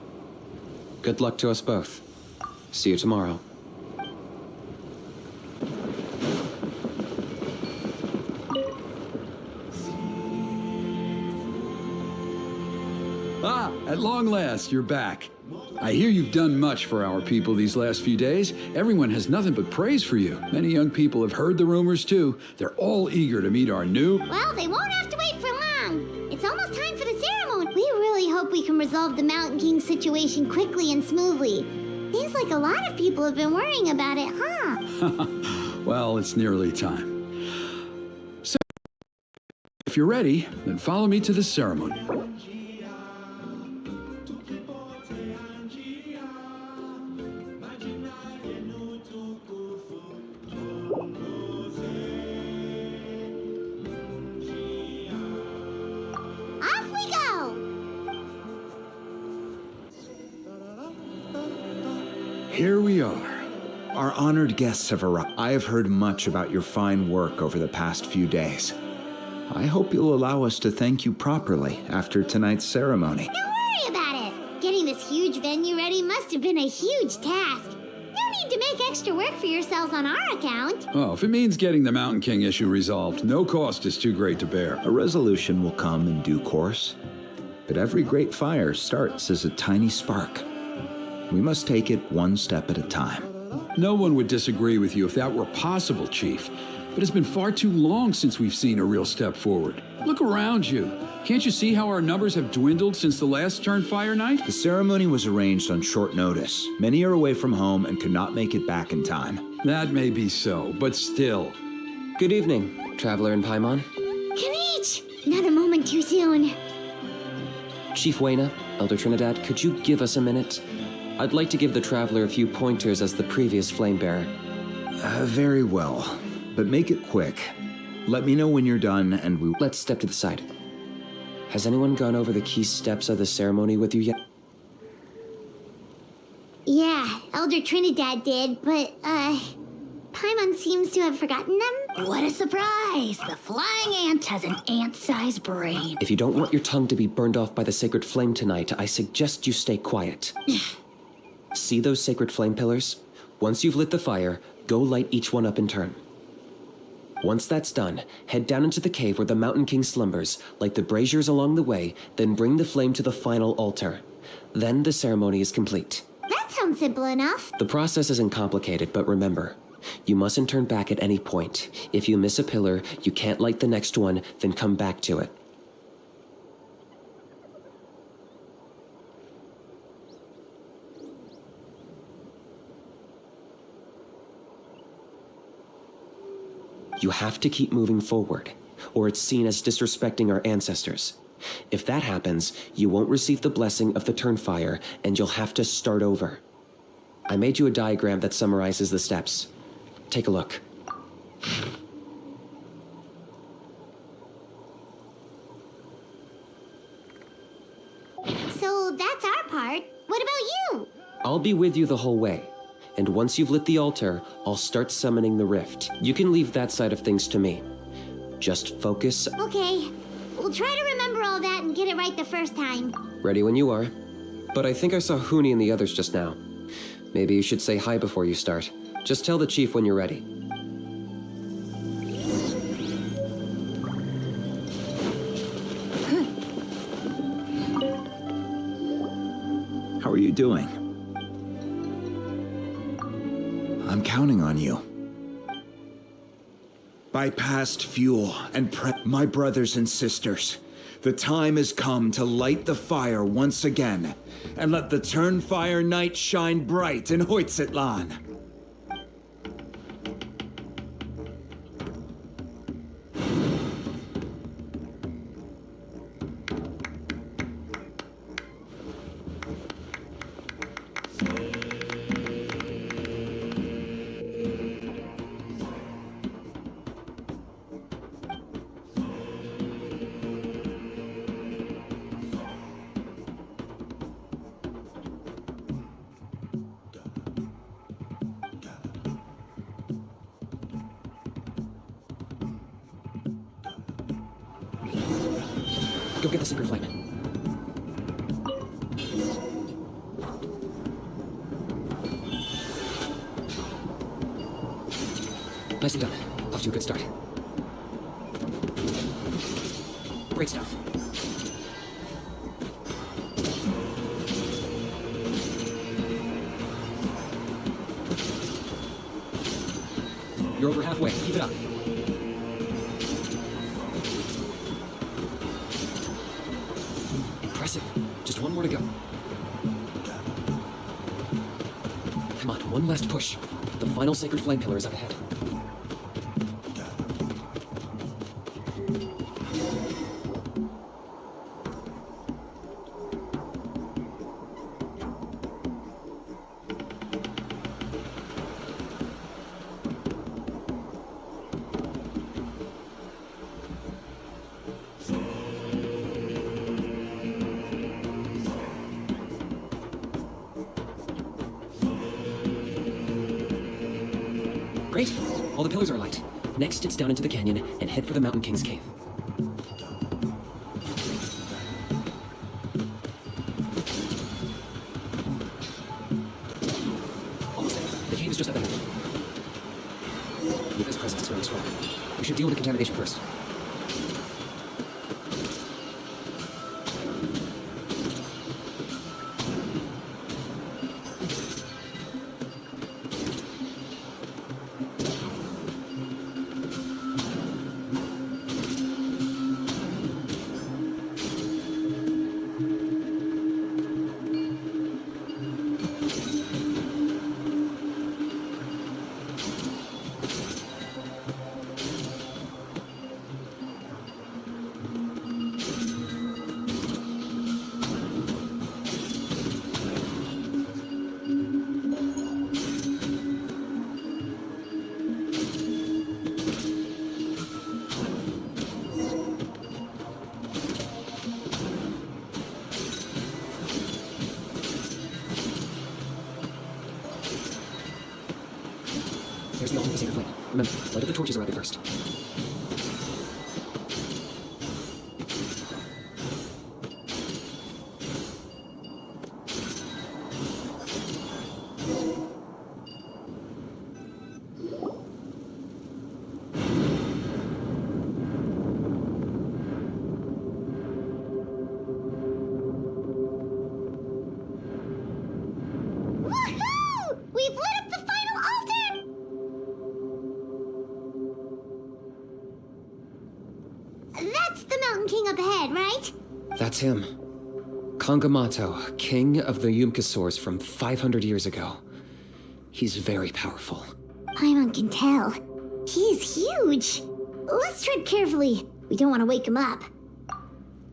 Good luck to us both. See you tomorrow. Ah, at long last, you're back. I hear you've done much for our people these last few days. Everyone has nothing but praise for you. Many young people have heard the rumors, too. They're all eager to meet our new... Well, they won't have to wait for long. It's almost time for the ceremony. We really hope we can resolve the Mountain King situation quickly and smoothly. Seems like a lot of people have been worrying about it, huh? Well, it's nearly time. So, if you're ready, then follow me to the ceremony. Here we are. Our honored guests have arrived. I have heard much about your fine work over the past few days. I hope you'll allow us to thank you properly after tonight's ceremony. Don't worry about it. Getting this huge venue ready must have been a huge task. No need to make extra work for yourselves on our account. Oh, if it means getting the Mountain King issue resolved, no cost is too great to bear. A resolution will come in due course, but every great fire starts as a tiny spark. We must take it one step at a time. No one would disagree with you if that were possible, Chief. But it's been far too long since we've seen a real step forward. Look around you. Can't you see how our numbers have dwindled since the last Turnfire night? The ceremony was arranged on short notice. Many are away from home and could not make it back in time. That may be so, but still. Good evening, Traveler and Paimon. Kinich! Not a moment too soon. Chief Wayna, Elder Trinidad, could you give us a minute? I'd like to give the Traveler a few pointers as the previous Flamebearer. Very well, but make it quick. Let me know when you're done and we... Let's step to the side. Has anyone gone over the key steps of the ceremony with you yet? Yeah, Elder Trinidad did, but, Paimon seems to have forgotten them. What a surprise! The flying ant has an ant-sized brain. If you don't want your tongue to be burned off by the sacred flame tonight, I suggest you stay quiet. See those sacred flame pillars? Once you've lit the fire, go light each one up in turn. Once that's done, head down into the cave where the Mountain King slumbers, light the braziers along the way, then bring the flame to the final altar. Then the ceremony is complete. That sounds simple enough. The process isn't complicated, but remember, you mustn't turn back at any point. If you miss a pillar, you can't light the next one, then come back to it. You have to keep moving forward, or it's seen as disrespecting our ancestors. If that happens, you won't receive the blessing of the Turnfire, and you'll have to start over. I made you a diagram that summarizes the steps. Take a look. So that's our part. What about you? I'll be with you the whole way. And once you've lit the altar, I'll start summoning the rift. You can leave that side of things to me. Just focus. Okay. We'll try to remember all that and get it right the first time. Ready when you are. But I think I saw Huni and the others just now. Maybe you should say hi before you start. Just tell the chief when you're ready. How are you doing? I'm counting on you. By past fuel and my brothers and sisters, the time has come to light the fire once again and let the Turnfire night shine bright in Huitztlan. Go get the secret flame. Nicely done. Off to a good start. Great stuff. You're over halfway. Keep it up. Impressive. Just one more to go. Come on, one last push. The final sacred flame pillar is up ahead. Great. All the pillars are alight. Next, it's down into the canyon and head for the Mountain King's cave. Almost there. The cave is just up ahead. With this presence, it's very strong. We should deal with the contamination first. There's the ultimate sacred flame. Remember, light up the torches around it first. Woohoo! We've lit up the final altar! That's the Mountain King up ahead, right? That's him. Kangamato, king of the Yumkasaurs from 500 years ago. He's very powerful. Paimon can tell. He's huge. Let's tread carefully. We don't want to wake him up.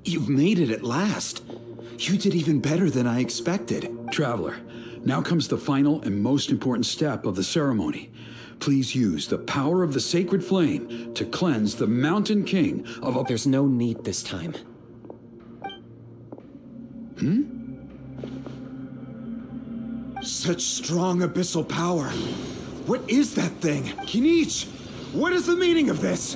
You've made it at last. You did even better than I expected. Traveler, now comes the final and most important step of the ceremony. Please use the power of the sacred flame to cleanse the Mountain King of... There's no need this time. Such strong abyssal power. What is that thing? Kinich, what is the meaning of this?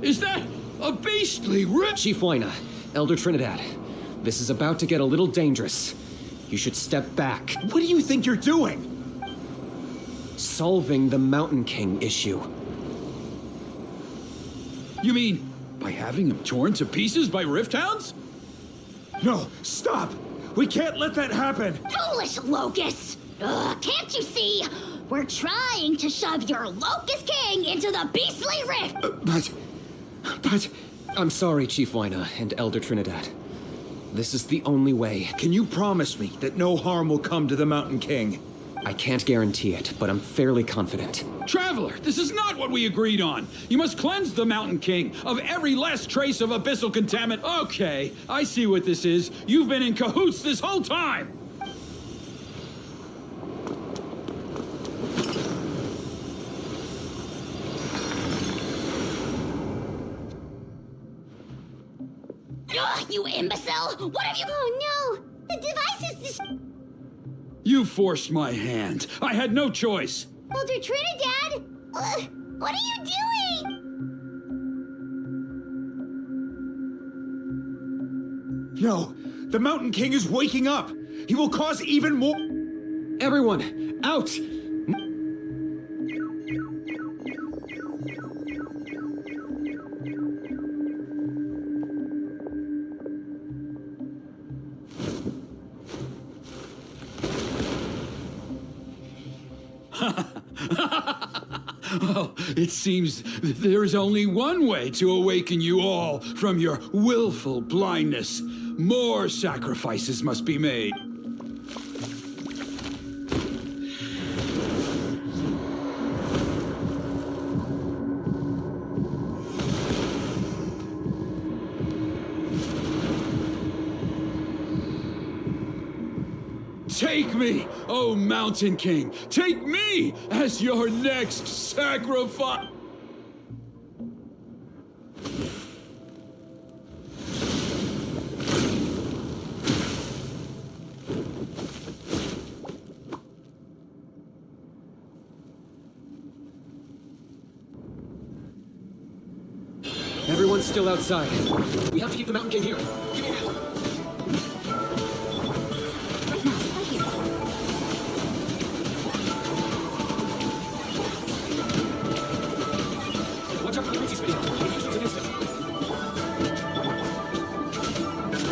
Is that a beastly rip? Chief Huayna, Elder Trinidad, this is about to get a little dangerous. You should step back. What do you think you're doing? Solving the Mountain King issue. You mean by having him torn to pieces by Rift Hounds? No, stop! We can't let that happen! Foolish Locust! Can't you see? We're trying to shove your Locust King into the beastly rift! But... I'm sorry, Chief Huayna and Elder Trinidad. This is the only way. Can you promise me that no harm will come to the Mountain King? I can't guarantee it, but I'm fairly confident. Traveler, this is not what we agreed on. You must cleanse the Mountain King of every last trace of abyssal contaminant. Okay, I see what this is. You've been in cahoots this whole time. Ugh, you imbecile! What have you... Oh no! The device is dis... You forced my hand. I had no choice. Elder Trinidad! What are you doing? No, the Mountain King is waking up! He will cause even more... Everyone, out! Well, it seems there is only one way to awaken you all from your willful blindness. More sacrifices must be made. Take me, O Mountain King! Take me as your next sacrifice! Everyone's still outside. We have to keep the Mountain King here. Give me a hand. Right now, right here. Watch out for the Ritzy spinning. We can use it as an instant.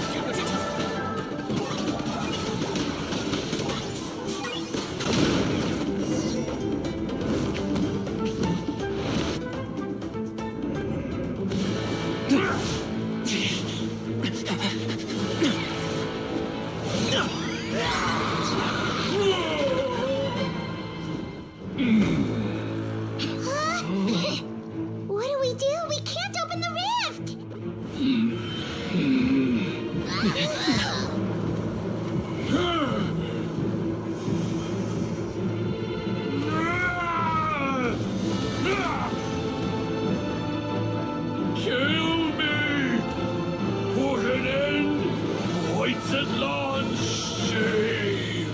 Yeah, that's it. What do we do? We can't open the rift! Kill me! Put an end to Huitztlan's shame!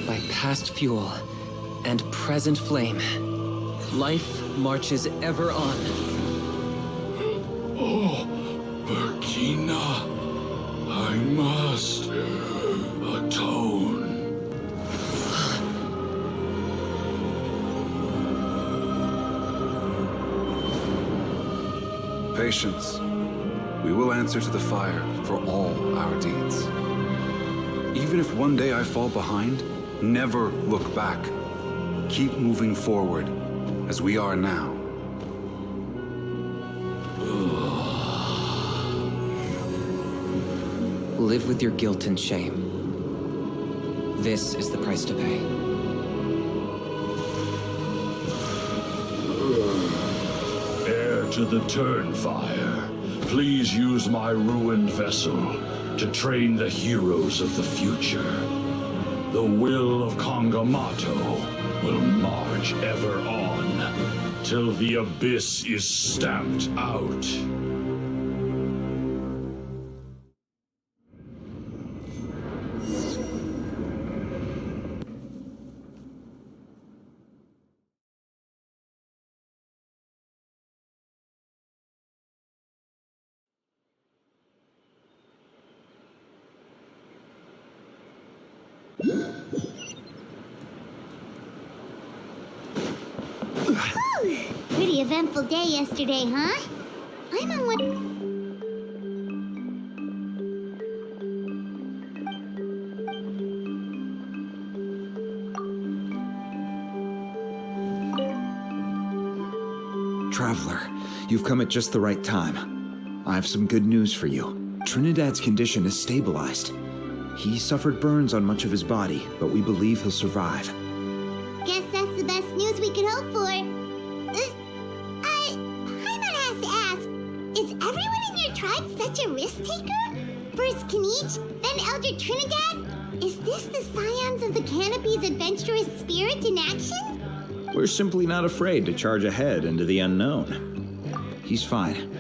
By past fuel and present flame, life marches ever on. Oh, Burkina, I must atone. Patience. We will answer to the fire for all our deeds. Even if one day I fall behind, never look back. Keep moving forward, as we are now. Live with your guilt and shame. This is the price to pay. Heir to the Turnfire, please use my ruined vessel to train the heroes of the future. The will of Kongamato will march ever on, till the abyss is stamped out. Pretty eventful day yesterday, huh? I'm on one. Traveler, you've come at just the right time. I have some good news for you. Trinidad's condition is stabilized. He suffered burns on much of his body, but we believe he'll survive. Guess that's the best news we could hope for. Paimon has to ask, is everyone in your tribe such a risk taker? First Kinich, then Elder Trinidad? Is this the Scions of the Canopy's adventurous spirit in action? We're simply not afraid to charge ahead into the unknown. He's fine.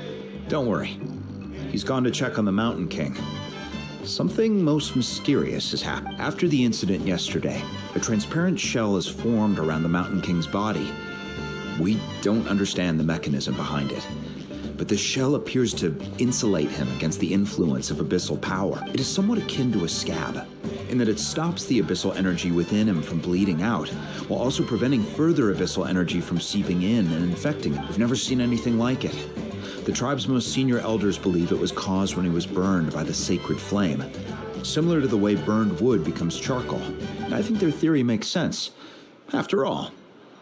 Don't worry. He's gone to check on the Mountain King. Something most mysterious has happened. After the incident yesterday, a transparent shell has formed around the Mountain King's body. We don't understand the mechanism behind it, but the shell appears to insulate him against the influence of abyssal power. It is somewhat akin to a scab, in that it stops the abyssal energy within him from bleeding out, while also preventing further abyssal energy from seeping in and infecting him. We've never seen anything like it. The tribe's most senior elders believe it was caused when he was burned by the sacred flame, similar to the way burned wood becomes charcoal. I think their theory makes sense. After all,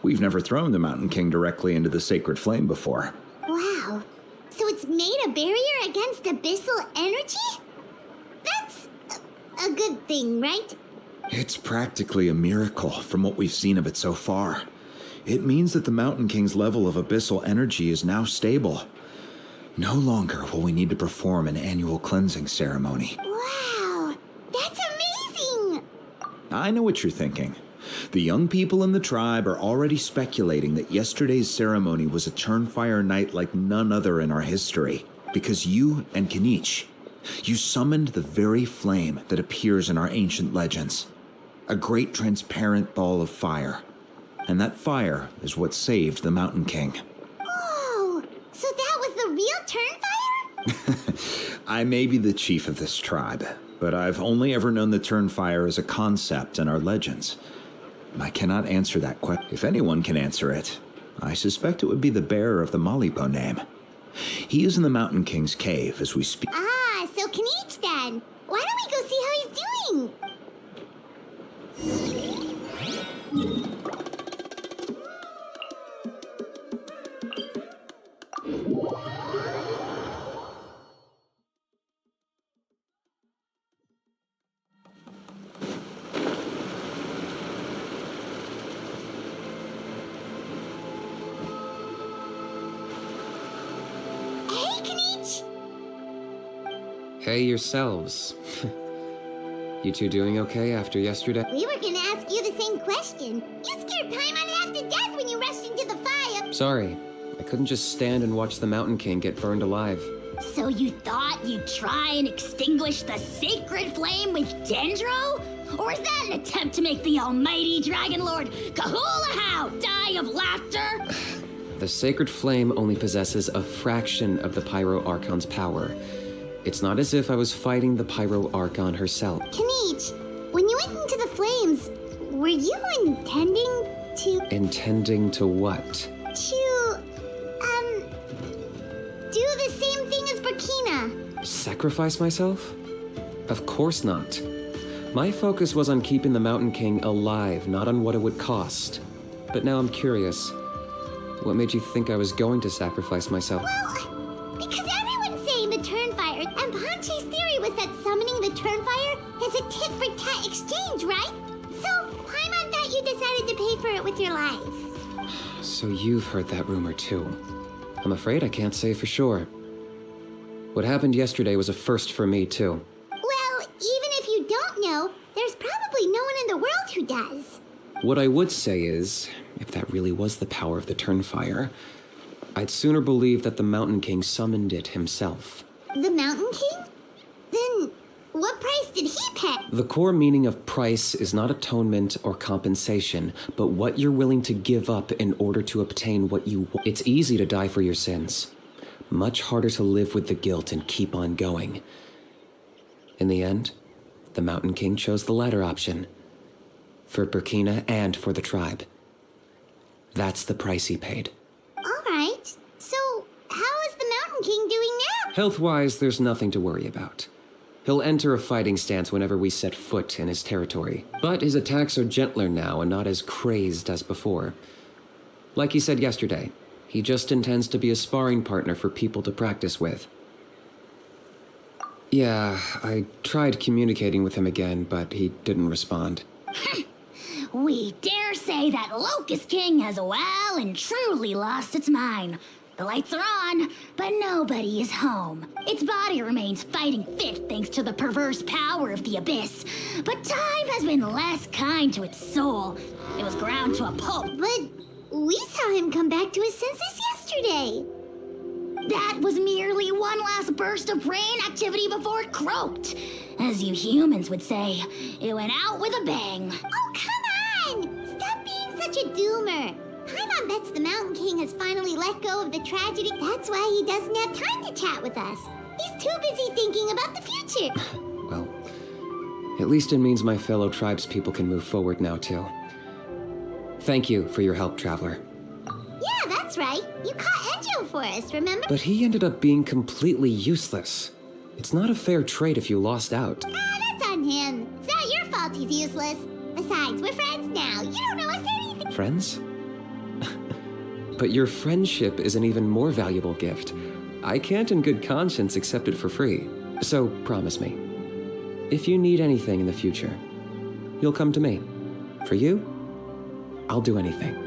we've never thrown the Mountain King directly into the sacred flame before. Wow. So it's made a barrier against abyssal energy? That's a good thing, right? It's practically a miracle from what we've seen of it so far. It means that the Mountain King's level of abyssal energy is now stable. No longer will we need to perform an annual cleansing ceremony. Wow, that's amazing! I know what you're thinking. The young people in the tribe are already speculating that yesterday's ceremony was a Turnfire night like none other in our history. Because you and Kinich, you summoned the very flame that appears in our ancient legends. A great transparent ball of fire. and that fire is what saved the Mountain King. Whoa! So that was the real Turnfire? I may be the chief of this tribe, but I've only ever known the Turnfire as a concept in our legends. I cannot answer that question. If anyone can answer it, I suspect it would be the bearer of the Malipo name. He is in the Mountain King's cave as we speak. Ah, so Kinich then. Why don't we go see how he's doing? Hey, Kinich! Hey yourselves. You two doing okay after yesterday? We were gonna ask you the same question. You scared Paimon half to death when you rushed into the fire. Sorry, I couldn't just stand and watch the Mountain King get burned alive. So you thought you'd try and extinguish the sacred flame with Dendro? Or is that an attempt to make the almighty Dragon Lord Kahulahow die of laughter? The sacred flame only possesses a fraction of the Pyro Archon's power. It's not as if I was fighting the Pyro Archon herself. Kinich, when you went into the flames, were you intending to... Intending to what? to, do the same thing as Burkina? Sacrifice myself? Of course not. My focus was on keeping the Mountain King alive, not on what it would cost. But now I'm curious. What made you think I was going to sacrifice myself? Well, because everyone's saying the Turnfire, and Ponche's theory was that summoning the Turnfire is a tit-for-tat exchange, right? So, Paimon thought you decided to pay for it with your life. So you've heard that rumor too. I'm afraid I can't say for sure. What happened yesterday was a first for me too. Well, even if you don't know, there's probably no one in the world who does. What I would say is, if that really was the power of the Turnfire, I'd sooner believe that the Mountain King summoned it himself. The Mountain King? Then, what price did he pay? The core meaning of price is not atonement or compensation, but what you're willing to give up in order to obtain what you want. It's easy to die for your sins. Much harder to live with the guilt and keep on going. In the end, the Mountain King chose the latter option. For Burkina and for the tribe. That's the price he paid. All right. So, how is the Mountain King doing now? Health-wise, there's nothing to worry about. He'll enter a fighting stance whenever we set foot in his territory. But his attacks are gentler now and not as crazed as before. Like he said yesterday, he just intends to be a sparring partner for people to practice with. Yeah, I tried communicating with him again, but he didn't respond. We dare say that Locust King has well and truly lost its mind. The lights are on, but nobody is home. Its body remains fighting fit thanks to the perverse power of the Abyss. But time has been less kind to its soul. It was ground to a pulp. But we saw him come back to his senses yesterday. That was merely one last burst of brain activity before it croaked. As you humans would say, it went out with a bang. Oh, come on! Stop being such a doomer. Paimon bets the Mountain King has finally let go of the tragedy. That's why he doesn't have time to chat with us. He's too busy thinking about the future. Well, at least it means my fellow tribespeople can move forward now, too. Thank you for your help, Traveler. Yeah, that's right. You caught Enjo for us, remember? But he ended up being completely useless. It's not a fair trade if you lost out. Ah, that's on him. It's not your fault he's useless. Besides, we're friends now. You don't know us anything. Friends? But your friendship is an even more valuable gift. I can't in good conscience accept it for free. So promise me, if you need anything in the future, you'll come to me. For you, I'll do anything.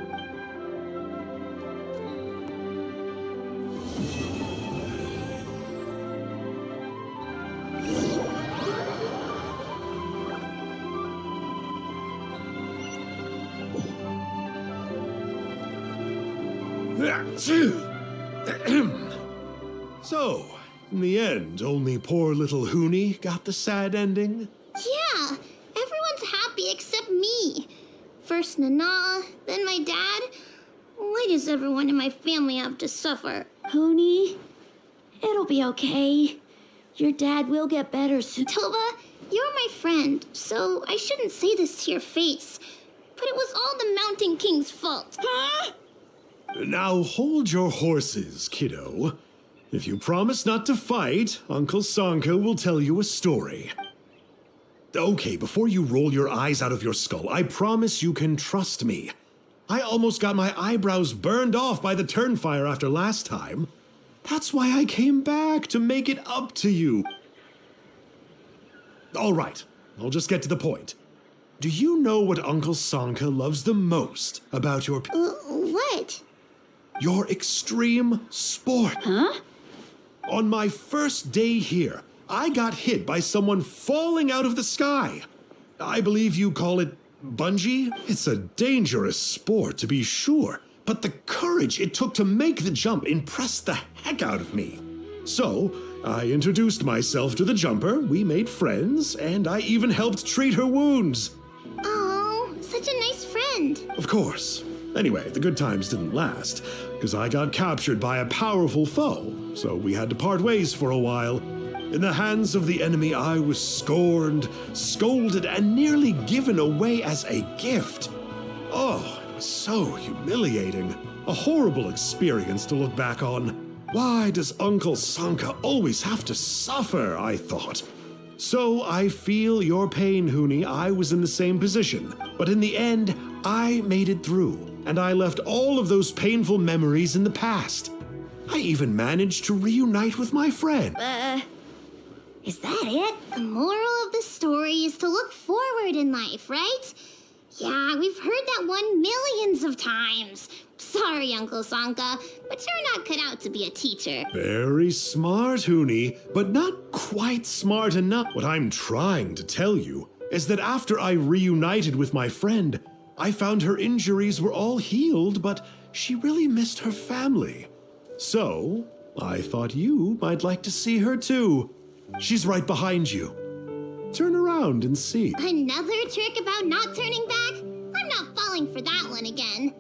So, in the end, only poor little Huni got the sad ending? Yeah, everyone's happy except me. For First Nana, then my dad. Why does everyone in my family have to suffer? Huni, it'll be okay. Your dad will get better soon. Toba, you're my friend, so I shouldn't say this to your face. But it was all the Mountain King's fault. Huh? Now hold your horses, kiddo. If you promise not to fight, Uncle Sanka will tell you a story. Okay, before you roll your eyes out of your skull, I promise you can trust me. I almost got my eyebrows burned off by the turnfire after last time. That's why I came back, to make it up to you. All right, I'll just get to the point. Do you know what Uncle Sanka loves the most about your... What? Your extreme sport. Huh? On my first day here, I got hit by someone falling out of the sky. I believe you call it bungee? It's a dangerous sport, to be sure, but the courage it took to make the jump impressed the heck out of me. So, I introduced myself to the jumper, we made friends, and I even helped treat her wounds. Oh, such a nice friend. Of course. Anyway, the good times didn't last, because I got captured by a powerful foe, so we had to part ways for a while. In the hands of the enemy, I was scorned, scolded, and nearly given away as a gift. Oh, it was so humiliating. A horrible experience to look back on. Why does Uncle Sanka always have to suffer, I thought. So I feel your pain, Huni. I was in the same position. But in the end, I made it through, and I left all of those painful memories in the past. I even managed to reunite with my friend. Is that it? The moral of the story is to look forward in life, right? Yeah, we've heard that one millions of times. Sorry, Uncle Sanka, but you're not cut out to be a teacher. Very smart, Huni, but not quite smart enough. What I'm trying to tell you is that after I reunited with my friend, I found her injuries were all healed, but she really missed her family. So, I thought you might like to see her too. She's right behind you. Turn around and see. Another trick about not turning back? I'm not falling for that one again.